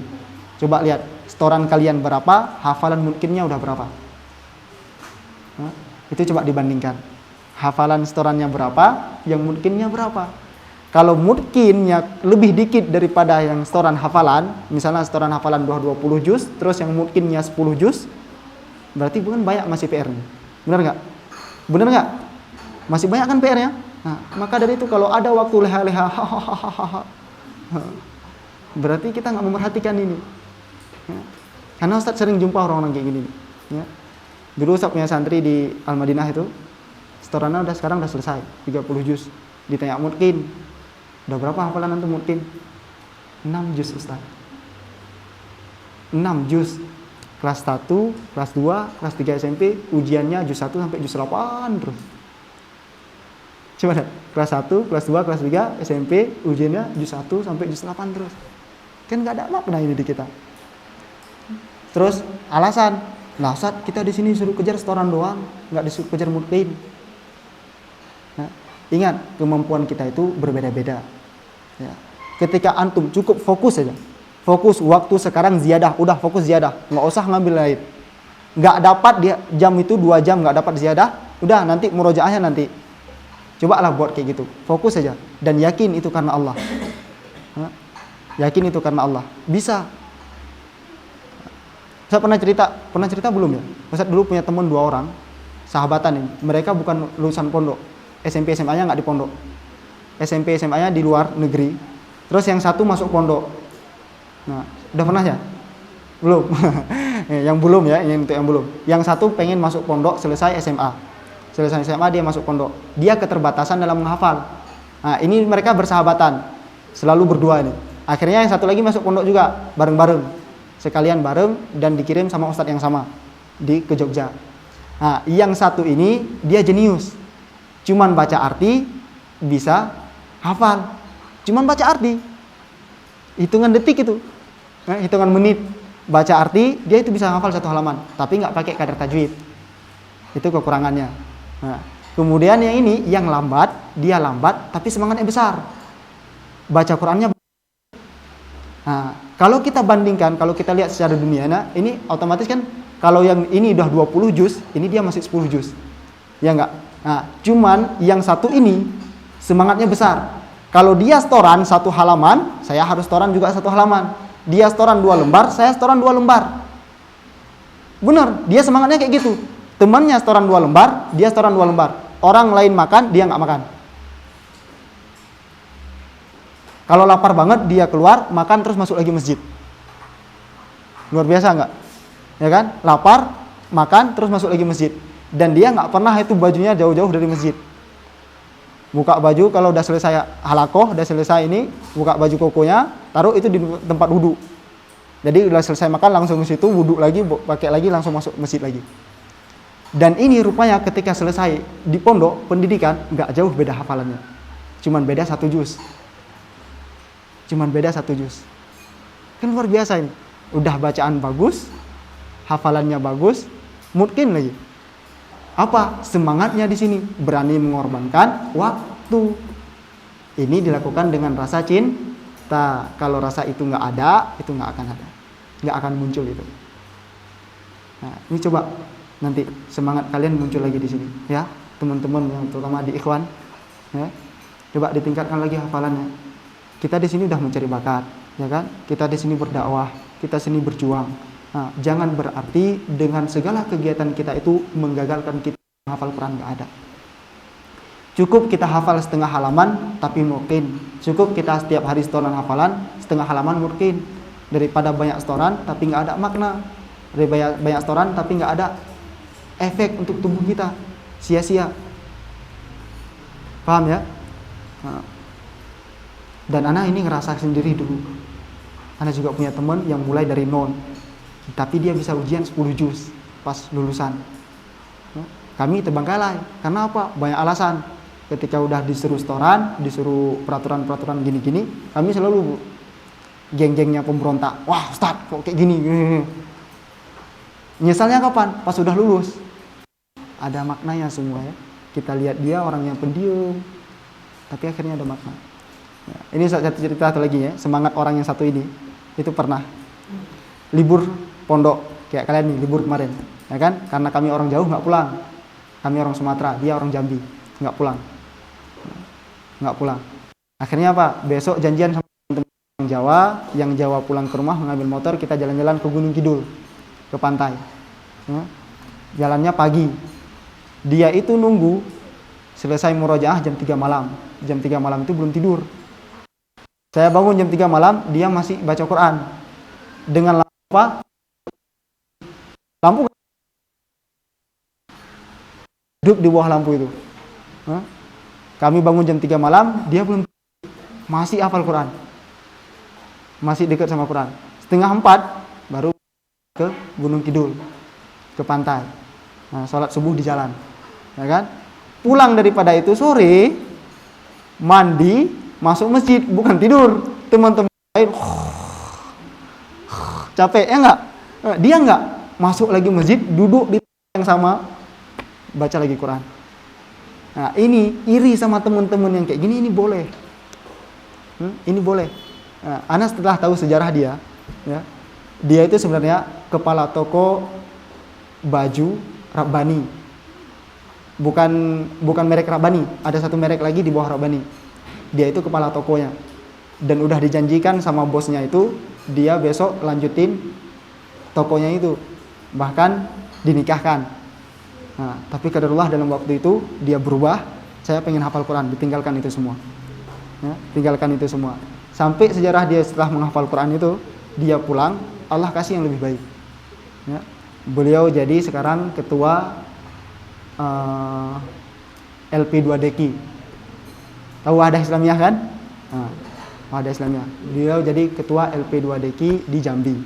Coba lihat setoran kalian berapa, hafalan mungkinnya udah berapa. Itu coba dibandingkan. Hafalan setorannya berapa, yang mungkinnya berapa. Kalau mungkinnya lebih dikit daripada yang setoran hafalan, misalnya setoran hafalan 20 juz, terus yang mungkinnya 10 juz, berarti bukan banyak masih PR-nya. Benar nggak? Benar nggak? Masih banyak kan PR-nya? Nah, maka dari itu kalau ada waktu leha-leha, berarti kita nggak memperhatikan ini. Ya. Karena Ustaz sering jumpa orang-orang kayak gini. Ya. Dulu Ustaz punya santri di Al-Madinah itu, setorannya sekarang udah selesai, 30 juz. Ditanya mungkin, udah berapa hafalan antum mungkin? 6 juz Ustaz. 6 juz. Kelas 1, kelas 2, kelas 3 SMP, ujiannya juz 1 sampai juz 8 terus. Coba lihat, kelas 1, kelas 2, kelas 3 SMP, ujiannya juz 1 sampai juz 8 terus. Kan nggak ada makna ini di kita. Terus alasan, nah Ustaz kita di sini disuruh kejar setoran doang, nggak disuruh kejar mungkin. Nah, ingat, kemampuan kita itu berbeda-beda. Ya. Ketika antum cukup fokus saja, fokus waktu sekarang ziyadah, udah fokus ziyadah, nggak usah ngambil lain. Nggak dapat dia jam itu 2 jam nggak dapat ziyadah, udah nanti murojaahnya nanti. Cobalah buat kayak gitu, fokus saja dan yakin itu karena Allah. Yakin itu karena Allah. Bisa. Saya pernah cerita belum ya? Ustaz dulu punya teman 2 orang, sahabatan ini. Mereka bukan lulusan pondok. SMP SMA-nya nggak di pondok. SMP SMA-nya di luar negeri. Terus yang satu masuk pondok. Nah, udah pernah ya? Belum. Yang belum ya, untuk yang belum. Yang satu pengen masuk pondok selesai SMA. Selesai SMA dia masuk pondok. Dia keterbatasan dalam menghafal. Nah, ini mereka bersahabatan. Selalu berdua ini. Akhirnya yang satu lagi masuk pondok juga, bareng-bareng. Sekalian bareng dan dikirim sama ustadz yang sama ke Jogja. Nah, yang satu ini dia jenius. Cuman baca arti bisa hafal. Cuman baca arti. Hitungan detik itu. Hitungan menit baca arti, dia itu bisa hafal 1 halaman, tapi nggak pakai kadar tajwid. Itu kekurangannya. Nah, kemudian yang ini yang lambat, dia lambat tapi semangatnya besar. Baca Qur'annya. Nah, kalau kita bandingkan, kalau kita lihat secara dunia, nah ini otomatis kan kalau yang ini udah 20 juz, ini dia masih 10 juz. Ya enggak? Nah, cuman yang satu ini semangatnya besar. Kalau dia setoran 1 halaman, saya harus setoran juga 1 halaman. Dia setoran 2 lembar, saya setoran 2 lembar. Benar, dia semangatnya kayak gitu. Temannya setoran 2 lembar, dia setoran 2 lembar. Orang lain makan, dia nggak makan. Kalau lapar banget, dia keluar, makan terus masuk lagi masjid. Luar biasa nggak? Ya kan? Lapar, makan terus masuk lagi masjid. Dan dia nggak pernah itu bajunya jauh-jauh dari masjid. Buka baju kalau udah selesai halakoh, udah selesai ini, buka baju kokonya, taruh itu di tempat wudhu. Jadi udah selesai makan langsung ke situ, wudhu lagi, pakai lagi, langsung masuk masjid lagi. Dan ini rupanya ketika selesai di pondok pendidikan nggak jauh beda hafalannya, cuman beda 1 juz. Kan luar biasa ini. Udah bacaan bagus, hafalannya bagus, mungkin lagi. Apa semangatnya di sini? Berani mengorbankan waktu. Ini dilakukan dengan rasa cinta. Kalau rasa itu nggak ada, itu nggak akan ada, nggak akan muncul itu. Nah, ini coba nanti semangat kalian muncul lagi di sini, ya teman-teman yang terutama di ikhwan, ya. Coba ditingkatkan lagi hafalannya. Kita di sini udah mencari bakat, ya kan? Kita di sini berdakwah, kita sini berjuang. Nah, jangan berarti dengan segala kegiatan kita itu menggagalkan kita menghafal Quran, nggak ada. Cukup kita hafal setengah halaman, tapi mungkin. Cukup kita setiap hari setoran hafalan, setengah halaman mungkin. Daripada banyak setoran, tapi nggak ada makna. Daripada banyak setoran, tapi nggak ada efek untuk tubuh kita. Sia-sia. Paham ya? Nah. Dan Ana ini ngerasa sendiri dulu. Ana juga punya teman yang mulai dari nol, tapi dia bisa ujian 10 juz pas lulusan. Kami terbengkalai. Karena apa? Banyak alasan. Ketika udah disuruh setoran, disuruh peraturan-peraturan gini-gini, kami selalu geng-gengnya pemberontak. Wah Ustaz, kok kayak gini? Nyesalnya kapan? Pas udah lulus. Ada maknanya semua ya. Kita lihat dia orang yang pendiam, tapi akhirnya ada makna. Ya, ini satu cerita lagi ya, semangat orang yang satu ini. Itu pernah libur pondok, kayak kalian nih, libur kemarin, ya kan? Karena kami orang jauh nggak pulang. Kami orang Sumatera, dia orang Jambi, nggak pulang. Akhirnya apa? Besok janjian sama teman yang Jawa pulang ke rumah mengambil motor, kita jalan-jalan ke Gunung Kidul, ke pantai. Jalannya pagi. Dia itu nunggu selesai murojaah jam 3 malam. Jam 3 malam itu belum tidur. Saya bangun jam 3 malam, dia masih baca Quran. Dengan lampu apa? Lampu duduk di bawah lampu itu. Kami bangun jam 3 malam, dia belum, masih hafal Quran. Masih dekat sama Quran. Setengah 4 baru ke Gunung Kidul, ke pantai. Sholat subuh di jalan. Ya kan? Pulang daripada itu sore, mandi, masuk masjid, bukan tidur. Teman-teman lain capek, ya enggak? Dia enggak, masuk lagi masjid, duduk di yang sama, baca lagi Quran. Nah, ini iri sama teman-teman yang kayak gini, ini boleh. Ini boleh. Nah, Ana setelah tahu sejarah dia, ya, dia itu sebenarnya kepala toko baju Rabbani. Bukan merek Rabbani, ada satu merek lagi di bawah Rabbani. Dia itu kepala tokonya. Dan udah dijanjikan sama bosnya itu, dia besok lanjutin tokonya itu. Bahkan dinikahkan. Nah, tapi qadarullah dalam waktu itu dia berubah, saya pengen hafal Quran, ditinggalkan itu semua. Ya, tinggalkan itu semua. Sampai sejarah dia setelah menghafal Quran itu, dia pulang, Allah kasih yang lebih baik. Ya, beliau jadi sekarang ketua LP2DQ. Tahu Wadah Islamiyah kan? Wadah Islamiyah. Beliau jadi ketua LP2DQ di Jambi,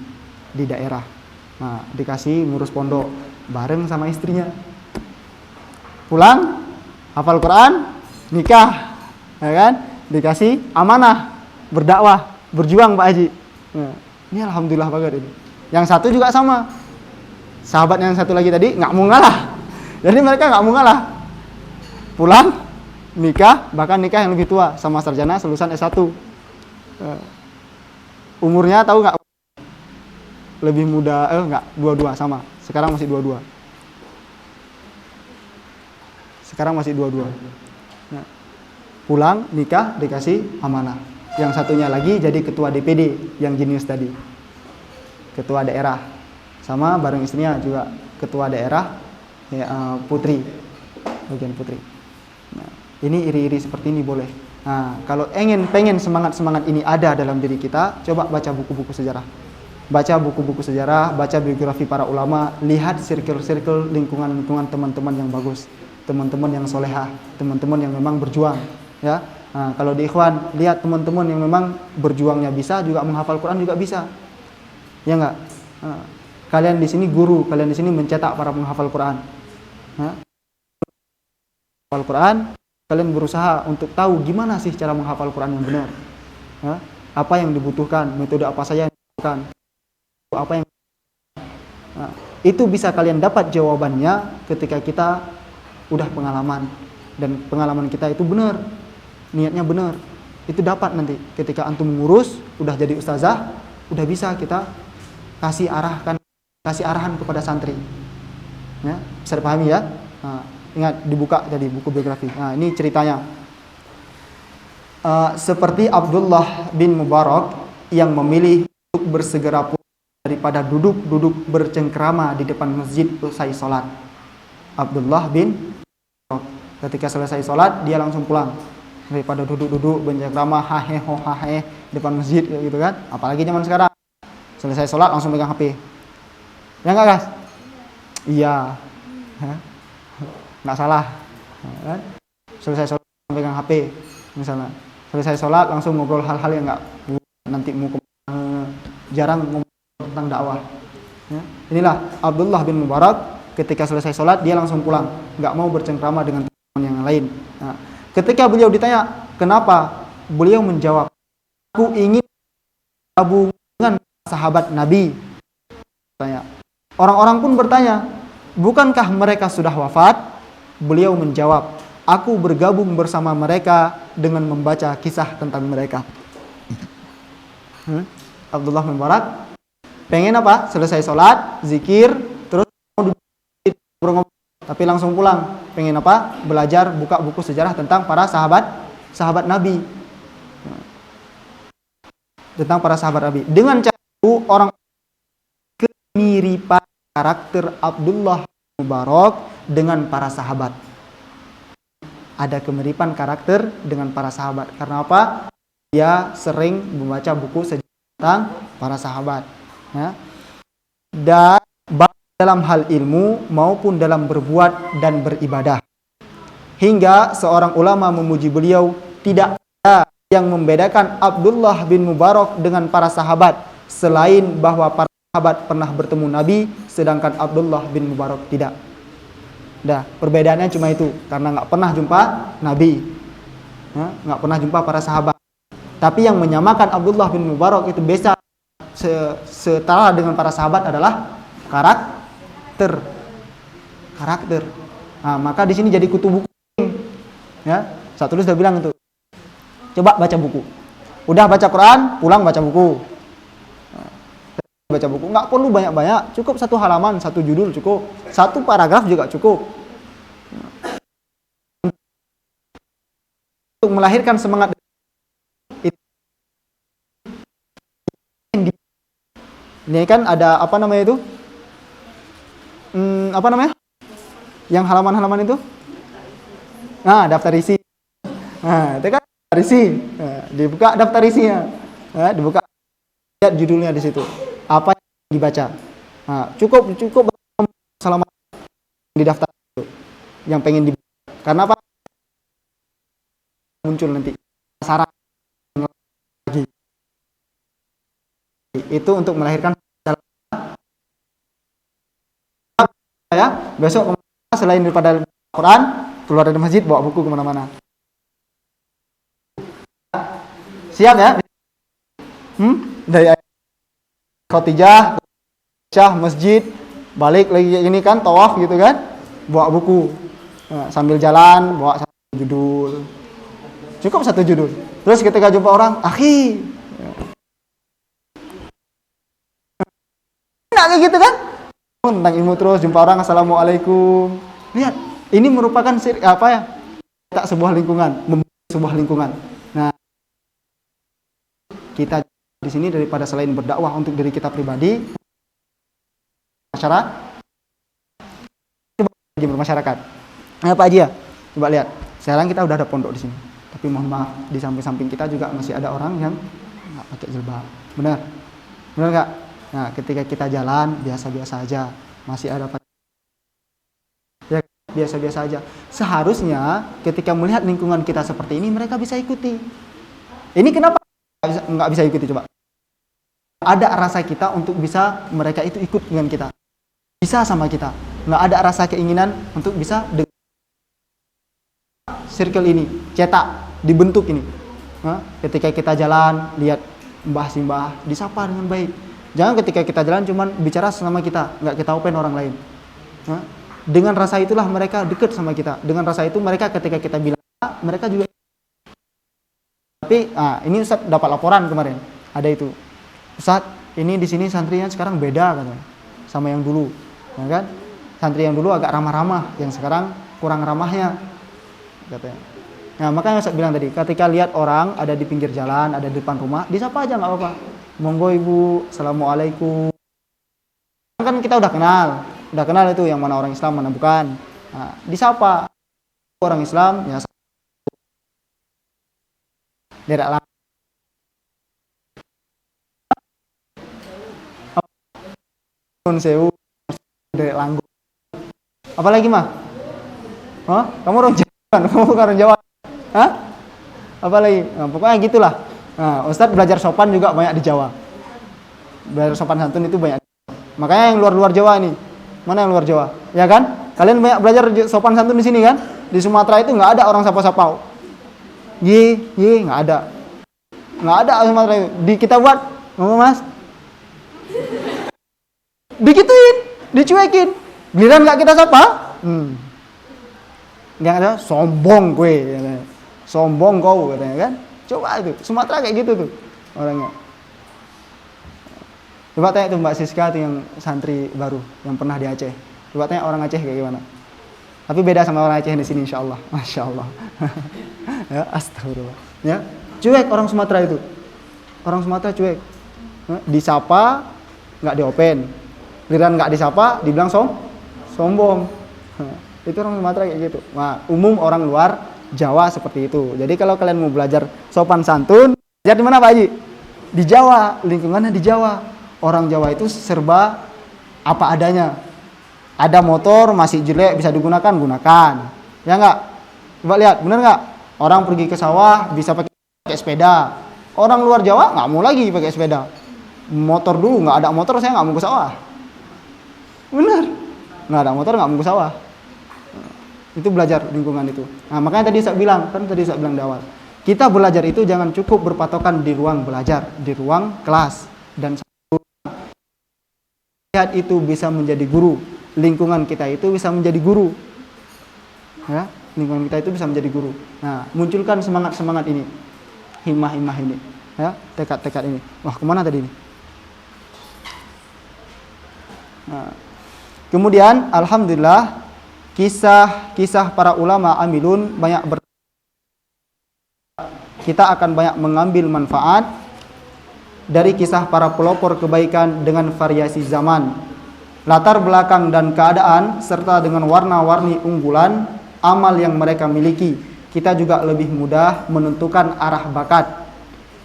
di daerah. Nah, dikasih ngurus pondok bareng sama istrinya. Pulang, hafal Quran, nikah, ya kan? Dikasih amanah, berdakwah, berjuang Pak Haji. Nah, ini alhamdulillah banget ini. Yang satu juga sama. Sahabat yang satu lagi tadi nggak mau ngalah. Jadi mereka nggak mau ngalah. Pulang, nikah, bahkan nikah yang lebih tua sama sarjana lulusan S1. Umurnya tahu nggak? Lebih muda, nggak, 22 sama. Sekarang masih 22. Nah, pulang, nikah, dikasih amanah. Yang satunya lagi jadi ketua DPD yang jenius tadi. Ketua daerah. Sama bareng istrinya juga ketua daerah, ya, putri. Bagian putri. Nah, ini iri-iri seperti ini boleh. Nah, kalau pengen semangat ini ada dalam diri kita, coba baca buku-buku sejarah. Baca buku-buku sejarah, baca biografi para ulama, lihat circle-circle lingkungan teman-teman yang bagus, teman-teman yang solehah, teman-teman yang memang berjuang, ya. Nah, kalau di ikhwan, lihat teman-teman yang memang berjuangnya bisa, juga menghafal Quran juga bisa. Ya enggak? Nah, kalian di sini guru, kalian di sini mencetak para penghafal Quran. Nah, menghafal Quran, kalian berusaha untuk tahu gimana sih cara menghafal Quran yang benar. Nah, apa yang dibutuhkan, metode apa saja yang dibutuhkan. Apa yang itu bisa kalian dapat jawabannya ketika kita udah pengalaman, dan pengalaman kita itu benar, niatnya benar, itu dapat nanti ketika antum mengurus, udah jadi ustazah, udah bisa kita kasih arahan kepada santri, ya, bisa dipahami ya. Nah, ingat dibuka tadi buku biografi. Nah, ini ceritanya seperti Abdullah bin Mubarak yang memilih untuk bersegera pulang daripada duduk bercengkrama di depan masjid usai sholat. Abdullah bin Mubarak ketika selesai sholat dia langsung pulang daripada duduk bercengkrama hahe ho hahe depan masjid gitu kan. Apalagi zaman sekarang selesai sholat langsung pegang HP. Ya enggak guys? Iya, nggak salah. Kan? Selesai sholat pegang HP misalnya. Selesai sholat langsung ngobrol hal-hal yang nggak nanti mau jarang ngomong tentang dakwah. Ya. Inilah Abdullah bin Mubarak ketika selesai sholat dia langsung pulang, nggak mau bercengkrama dengan teman yang lain. Nah, ketika beliau ditanya kenapa, beliau menjawab, aku ingin gabung dengan sahabat Nabi. Orang-orang pun bertanya, bukankah mereka sudah wafat? Beliau menjawab, aku bergabung bersama mereka dengan membaca kisah tentang mereka. Abdullah bin Mubarak pengen apa? Selesai sholat, zikir, terus ngobrol, tapi langsung pulang. Pengen apa? Belajar, buka buku sejarah tentang para sahabat Nabi. tentang para sahabat Nabi. Dengan cara itu orang kemiripan karakter Abdullah bin Mubarak dengan para sahabat. Ada kemiripan karakter dengan para sahabat. Karena apa? Dia sering membaca buku sejarah tentang para sahabat. Ya. Dan dalam hal ilmu maupun dalam berbuat dan beribadah. Hingga seorang ulama memuji beliau, tidak ada yang membedakan Abdullah bin Mubarak dengan para sahabat selain bahwa para sahabat pernah bertemu Nabi, sedangkan Abdullah bin Mubarak tidak. Dah, perbedaannya cuma itu, karena nggak pernah jumpa Nabi, nggak pernah jumpa para sahabat. Tapi yang menyamakan Abdullah bin Mubarak itu bisa setara dengan para sahabat adalah karakter. Nah, maka di sini jadi kutu buku. Ya, saya tulis sudah bilang itu. Coba baca buku. Udah baca Quran, pulang baca buku. Baca buku nggak perlu banyak-banyak, cukup 1 halaman, 1 judul cukup, 1 paragraf juga cukup. Untuk melahirkan semangat itu. Ini kan ada apa namanya itu? Apa namanya? Yang halaman-halaman itu? Nah, daftar isi. Nah, itu kan daftar isi. Nah, dibuka daftar isinya. Nah, dibuka, lihat judulnya di situ. Apa yang dibaca? Nah, cukup selama di daftar itu yang pengen dibaca. Karena apa? Muncul nanti saran lagi. Itu untuk melahirkan ya. Besok selain daripada Quran, keluar dari masjid bawa buku kemana-mana. Siap ya? Dari Khotijah, Syah, masjid, balik lagi ini kan tawaf gitu kan, bawa buku. Nah, sambil jalan bawa 1 judul. Cukup 1 judul. Terus ketika jumpa orang, akhi. Enak kayak gitu kan? Tentang ilmu terus jumpa orang, assalamualaikum. Lihat, ini merupakan apa ya? Tak sebuah lingkungan, membentuk sebuah lingkungan. Nah, kita di sini daripada selain berdakwah untuk diri kita pribadi, masyarakat, bermasyarakat. Nah, Pak Haji ya, coba lihat. Sekarang kita udah ada pondok di sini. Tapi mohon maaf, di samping-samping kita juga masih ada orang yang nggak pakai jilbab. Benar? Benar nggak? Nah, ketika kita jalan biasa-biasa aja, masih ada ya biasa-biasa aja. Seharusnya ketika melihat lingkungan kita seperti ini, mereka bisa ikuti. Ini kenapa nggak bisa ikuti coba? Ada rasa kita untuk bisa mereka itu ikut dengan kita, bisa sama kita. Nggak ada rasa keinginan untuk bisa dengan circle ini, cetak, dibentuk ini. Ketika kita jalan, lihat mbah simbah, disapa dengan baik. Jangan ketika kita jalan cuman bicara sama kita, nggak kita open orang lain. Dengan rasa itulah mereka dekat sama kita. Dengan rasa itu mereka ketika kita bilang, mereka juga. Tapi, ini Ustaz dapat laporan kemarin, ada itu. Ustaz, ini di sini santrinya sekarang beda katanya, sama yang dulu, ya kan? Santri yang dulu agak ramah-ramah, yang sekarang kurang ramahnya, katanya. Nah, makanya Ustaz bilang tadi, ketika lihat orang ada di pinggir jalan, ada di depan rumah, disapa aja nggak apa-apa. Monggo ibu, assalamualaikum. Kan kita udah kenal itu yang mana orang Islam, mana bukan. Nah, disapa orang Islam, ya derek lang. Sewu, derek langgo. Apalagi mah? Kamu orang Jawa, kamu bukan orang Jawa. Apalagi? Nah, pokoknya gitulah. Nah, Ustadz belajar sopan juga banyak di Jawa. Belajar sopan santun itu banyak. Makanya yang luar-luar Jawa ini. Mana yang luar Jawa? Ya kan? Kalian banyak belajar sopan santun di sini kan? Di Sumatera itu nggak ada orang sapa-sapa. Ye, nggak ada. Nggak ada Sumatera itu. Di kita buat, ngomong mas. Dikituin, dicuekin. Giliran nggak kita sapa? Nggak ada, sombong gue. Sombong kau katanya kan? Coba itu, Sumatera kayak gitu tuh orangnya. Coba tanya tuh Mbak Siska tuh yang santri baru yang pernah di Aceh. Coba tanya orang Aceh kayak gimana. Tapi beda sama orang Aceh di sini insyaallah. Masya Allah. Ya, astagfirullah. Ya, cuek orang Sumatera itu. Orang Sumatera cuek. Disapa nggak diopen. Giliran nggak disapa dibilang sombong. Itu orang Sumatera kayak gitu. Nah, umum orang luar Jawa seperti itu. Jadi kalau kalian mau belajar sopan santun, belajar di mana Pak Haji? Di Jawa, lingkungannya di Jawa. Orang Jawa itu serba apa adanya. Ada motor masih jelek bisa digunakan, gunakan. Ya nggak? Coba lihat, bener nggak? Orang pergi ke sawah bisa pakai sepeda. Orang luar Jawa nggak mau lagi pakai sepeda. Motor dulu, nggak ada motor saya nggak mau ke sawah. Bener, nggak ada motor nggak mau ke sawah. Itu belajar lingkungan itu. Nah, makanya tadi saya bilang di awal. Kita belajar itu jangan cukup berpatokan di ruang belajar, di ruang kelas dan lihat itu bisa menjadi guru. Lingkungan kita itu bisa menjadi guru. Ya, lingkungan kita itu bisa menjadi guru. Nah, munculkan semangat-semangat ini. Himmah-himmah ini, ya, tekad-tekad ini. Wah, kemana tadi ini? Nah, kemudian alhamdulillah kisah para ulama amilun kita akan banyak mengambil manfaat dari kisah para pelopor kebaikan dengan variasi zaman, latar belakang dan keadaan serta dengan warna-warni unggulan amal yang mereka miliki. Kita juga lebih mudah menentukan arah bakat,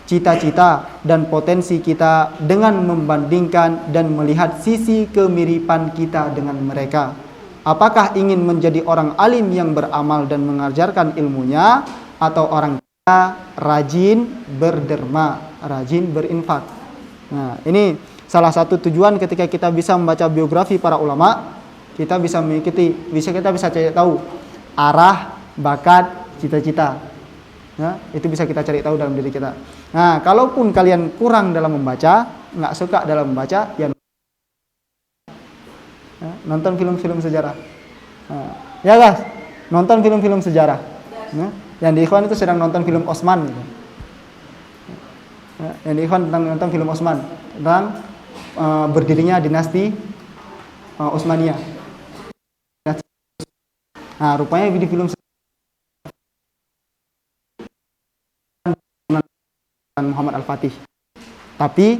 cita-cita dan potensi kita dengan membandingkan dan melihat sisi kemiripan kita dengan mereka. Apakah ingin menjadi orang alim yang beramal dan mengajarkan ilmunya, atau orang kaya, rajin berderma, rajin berinfak? Nah, ini salah satu tujuan ketika kita bisa membaca biografi para ulama, kita bisa cari tahu arah, bakat, cita-cita. Ya, itu bisa kita cari tahu dalam diri kita. Nah, kalaupun kalian kurang dalam membaca, nggak suka dalam membaca, ya nonton film-film sejarah. Nah, ya guys, nonton film-film sejarah. Nah, yang di Ikhwan itu sedang nonton film Osman. Gitu. Nah, yang di Ikhwan tentang nonton film Osman tentang berdirinya dinasti Utsmaniyah. Nah, rupanya di film Muhammad Al-Fatih. Tapi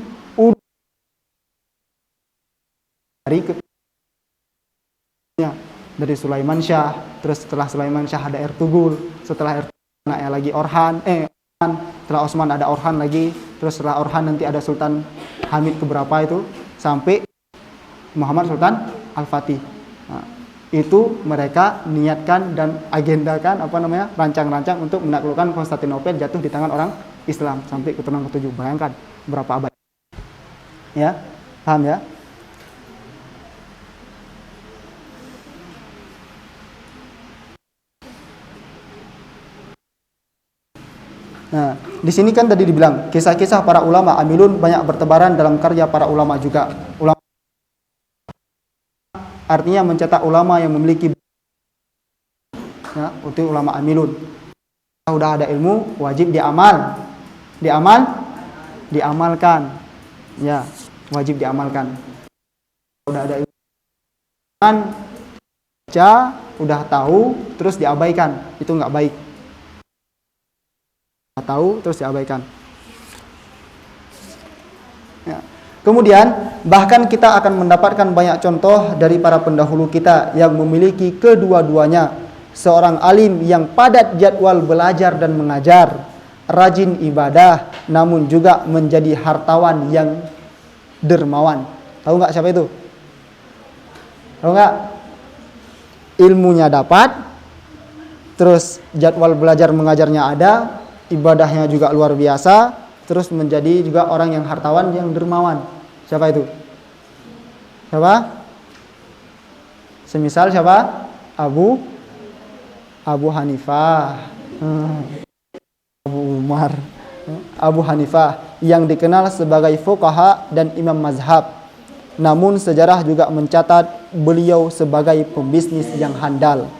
dari Sulaiman Syah, terus setelah Sulaiman Syah ada Ertugul, setelah Ertugul lagi Orhan, setelah Osman ada Orhan lagi, terus setelah Orhan nanti ada Sultan Hamid keberapa itu, sampai Muhammad Sultan Al-Fatih. Nah, itu mereka niatkan dan agendakan rancang-rancang untuk menaklukkan Konstantinopel jatuh di tangan orang Islam sampai keturunan ke-7. Bayangkan berapa abad. Ya, paham ya? Nah, di sini kan tadi dibilang kisah-kisah para ulama amilun banyak bertebaran dalam karya para ulama juga. Ulama artinya mencetak ulama yang memiliki, ya, itu ulama amilun. Sudah ada ilmu, wajib diamalkan. Ya, wajib diamalkan. Sudah ada ilmu, baca, udah tahu, terus diabaikan, itu nggak baik. Tahu terus diabaikan. Ya. Kemudian bahkan kita akan mendapatkan banyak contoh dari para pendahulu kita yang memiliki kedua-duanya. Seorang alim yang padat jadwal belajar dan mengajar, rajin ibadah, namun juga menjadi hartawan yang dermawan. Tahu nggak siapa itu? Tahu nggak? Ilmunya dapat, terus jadwal belajar mengajarnya ada, ibadahnya juga luar biasa, terus menjadi juga orang yang hartawan yang dermawan. Siapa itu? Siapa? Semisal siapa? Abu Hanifah, Abu Umar, Abu Hanifah yang dikenal sebagai fuqaha dan imam mazhab. Namun sejarah juga mencatat beliau sebagai pembisnis yang handal.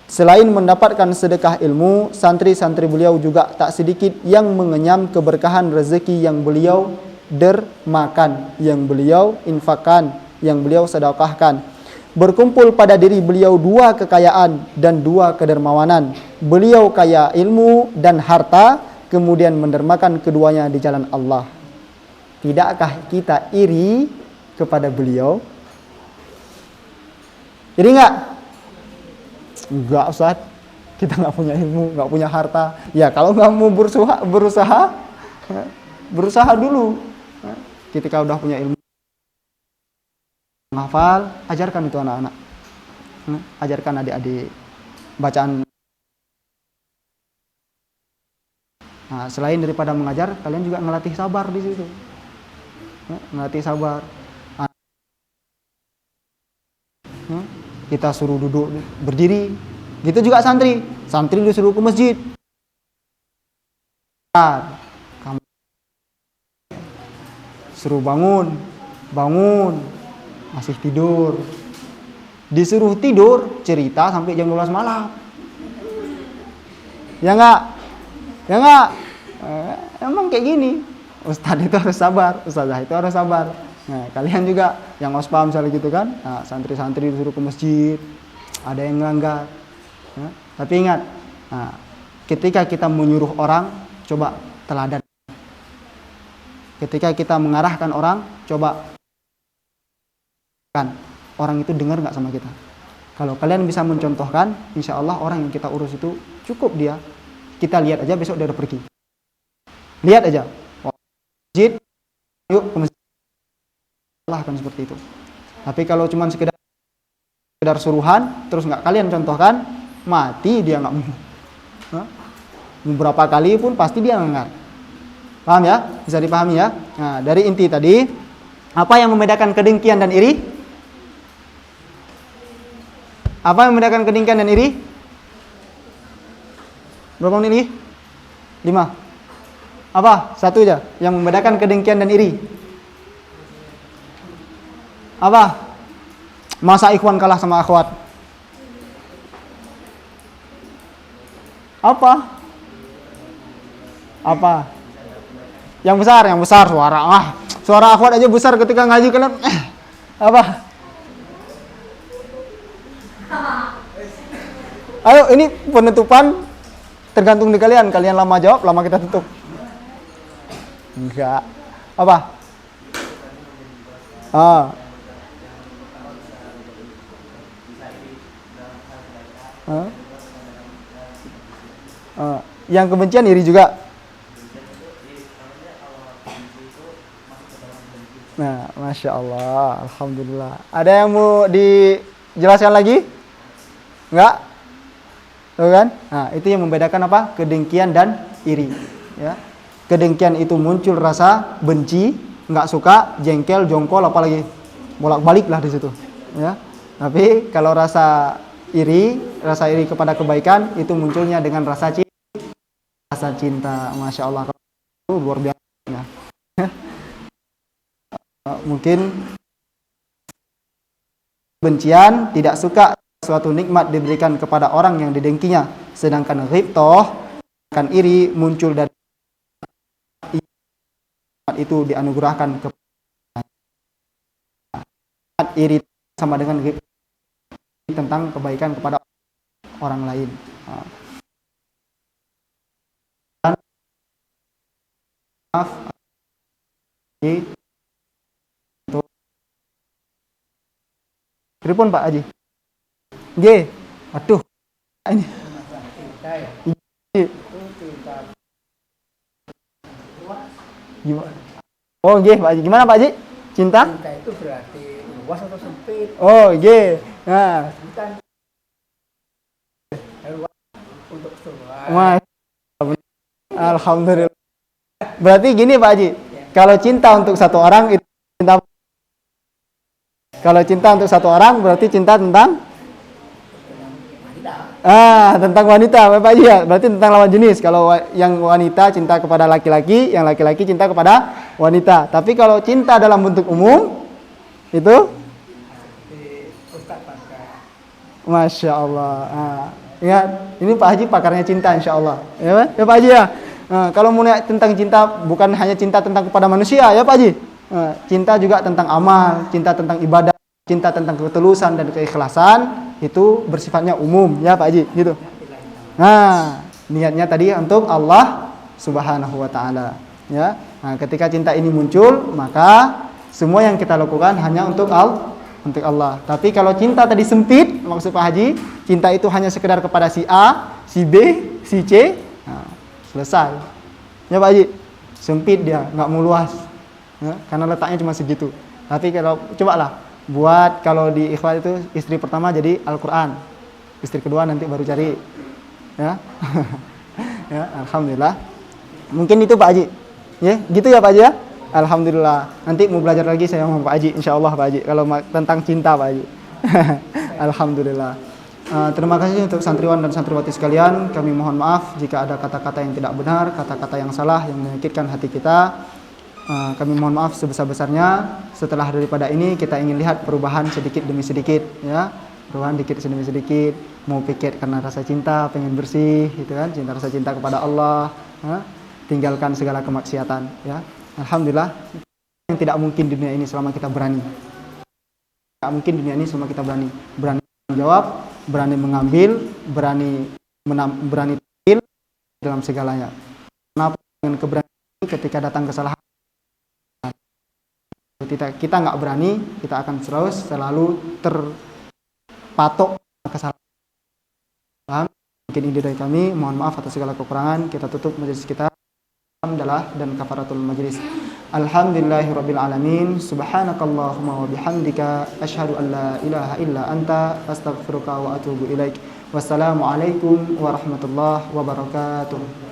Selain mendapatkan sedekah ilmu, santri-santri beliau juga tak sedikit yang mengenyam keberkahan rezeki yang beliau dermakan, yang beliau infakkan, yang beliau sedekahkan. Berkumpul pada diri beliau dua kekayaan dan dua kedermawanan. Beliau kaya ilmu dan harta, kemudian mendermakan keduanya di jalan Allah. Tidakkah kita iri kepada beliau? Iri nggak? Enggak, Ustaz. Kita nggak punya ilmu, nggak punya harta. Ya kalau nggak mau berusaha dulu. Ketika udah punya ilmu, menghafal, ajarkan itu anak-anak. Ajarkan adik-adik bacaan. Nah, selain daripada mengajar, kalian juga ngelatih sabar di situ. Ngelatih sabar. Kita suruh duduk berdiri. Gitu juga santri. Santri disuruh ke masjid. Kamu suruh bangun, masih tidur. Disuruh tidur, cerita sampai jam 12 malam. Ya enggak? Emang kayak gini. Ustadz itu harus sabar, ustazah itu harus sabar. Nah, kalian juga yang ospam misalnya gitu kan. Nah, santri-santri disuruh ke masjid, ada yang ngelanggar. Nah, tapi ingat, ketika kita menyuruh orang, coba teladan. Ketika kita mengarahkan orang, coba kan orang itu dengar nggak sama kita. Kalau kalian bisa mencontohkan, insya Allah orang yang kita urus itu cukup dia. Kita lihat aja besok dia udah pergi. Lihat aja. Masjid, yuk ke masjid. Allah kan seperti itu. Tapi kalau cuma sekedar suruhan, terus nggak kalian contohkan, mati dia nggak mau. Beberapa kali pun pasti dia nggak. Paham ya? Bisa dipahami ya? Nah, dari inti tadi, apa yang membedakan kedengkian dan iri? Apa yang membedakan kedengkian dan iri? Berapa menit lagi? 5. Apa? Satu aja yang membedakan kedengkian dan iri. Apa? Masa ikhwan kalah sama akhwat? Apa? Yang besar suara. Suara akhwat aja besar ketika ngaji kalian. Apa? Ayo, ini penutupan tergantung di kalian. Kalian lama jawab, lama kita tutup. Enggak. Apa? Yang kebencian iri juga. Nah, Masya Allah, Alhamdulillah. Ada yang mau dijelaskan lagi? Enggak? Tuh kan? Nah, itu yang membedakan apa? Kedengkian dan iri. Ya. Kedengkian itu muncul rasa benci, nggak suka, jengkel, jongkol, apalagi bolak-balik lah di situ. Ya. Tapi kalau rasa iri kepada kebaikan itu munculnya dengan rasa cinta. Masya Allah, luar biasa. Ya. Mungkin bencian, tidak suka suatu nikmat diberikan kepada orang yang didengkinya, sedangkan ghibthah, kan iri muncul dari nikmat itu dianugerahkan kepada iri sama dengan ghibthah tentang kebaikan kepada orang lain. Maaf. Telepon Pak Haji. G. Aduh. Ini. Gimana? Oh, G, Pak Haji. Gimana Pak Haji? Cinta? Cinta itu berarti luas atau sempit? Oh, G. Nah. Bukan luas untuk semua. Alhamdulillah. Berarti gini Pak Haji. Kalau cinta untuk satu orang itu cinta. Kalau cinta untuk satu orang berarti cinta tentang tentang wanita, Pak Haji ya. Berarti tentang lawan jenis. Kalau yang wanita cinta kepada laki-laki, yang laki-laki cinta kepada wanita. Tapi kalau cinta dalam bentuk umum itu Masya Allah. Ya, ini Pak Haji pakarnya cinta insya Allah. Ya Pak Haji ya. Kalau mau tentang cinta bukan hanya cinta tentang kepada manusia ya Pak Haji. Cinta juga tentang amal, cinta tentang ibadah, cinta tentang ketulusan dan keikhlasan itu bersifatnya umum ya Pak Haji gitu. Nah, niatnya tadi untuk Allah Subhanahu wa taala ya. Nah, ketika cinta ini muncul, maka semua yang kita lakukan hanya untuk Allah. Tapi kalau cinta tadi sempit, maksud Pak Haji, cinta itu hanya sekedar kepada si A, si B, si C, nah, selesai. Ya Pak Haji, sempit dia, nggak mau luas, ya, karena letaknya cuma segitu. Tapi kalau cobalah buat kalau di ikhwan itu istri pertama jadi Al-Quran, istri kedua nanti baru cari, ya, ya, alhamdulillah. Mungkin itu Pak Haji, ya, gitu ya Pak Haji ya. Alhamdulillah. Nanti mau belajar lagi saya sama Pak Haji, insyaallah Pak Haji, kalau tentang cinta Pak Haji. Alhamdulillah. Terima kasih untuk santriwan dan santriwati sekalian. Kami mohon maaf jika ada kata-kata yang tidak benar, kata-kata yang salah yang menyakitkan hati kita. Kami mohon maaf sebesar-besarnya. Setelah daripada ini kita ingin lihat perubahan sedikit demi sedikit, ya. Perubahan sedikit demi sedikit. Mau pikir karena rasa cinta, pengen bersih, gitu kan? Cinta rasa cinta kepada Allah, ya. Tinggalkan segala kemaksiatan, ya. Alhamdulillah. Yang tidak mungkin di dunia ini selama kita berani. Tidak mungkin dunia ini selama kita berani. Berani menjawab, berani mengambil, berani tampil dalam segalanya. Kenapa dengan keberanian ketika datang kesalahan? Kita nggak berani, kita akan selalu terpatok kesalahan. Paham? Mungkin ini dari kami. Mohon maaf atas segala kekurangan. Kita tutup majelis kita dan kafaratul majlis. Alhamdulillahirabbil alamin. Subhanakallahumma wa bihamdika asyhadu an la ilaha illa anta astaghfiruka wa atubu ilaik. Wassalamualaikum warahmatullahi wabarakatuh.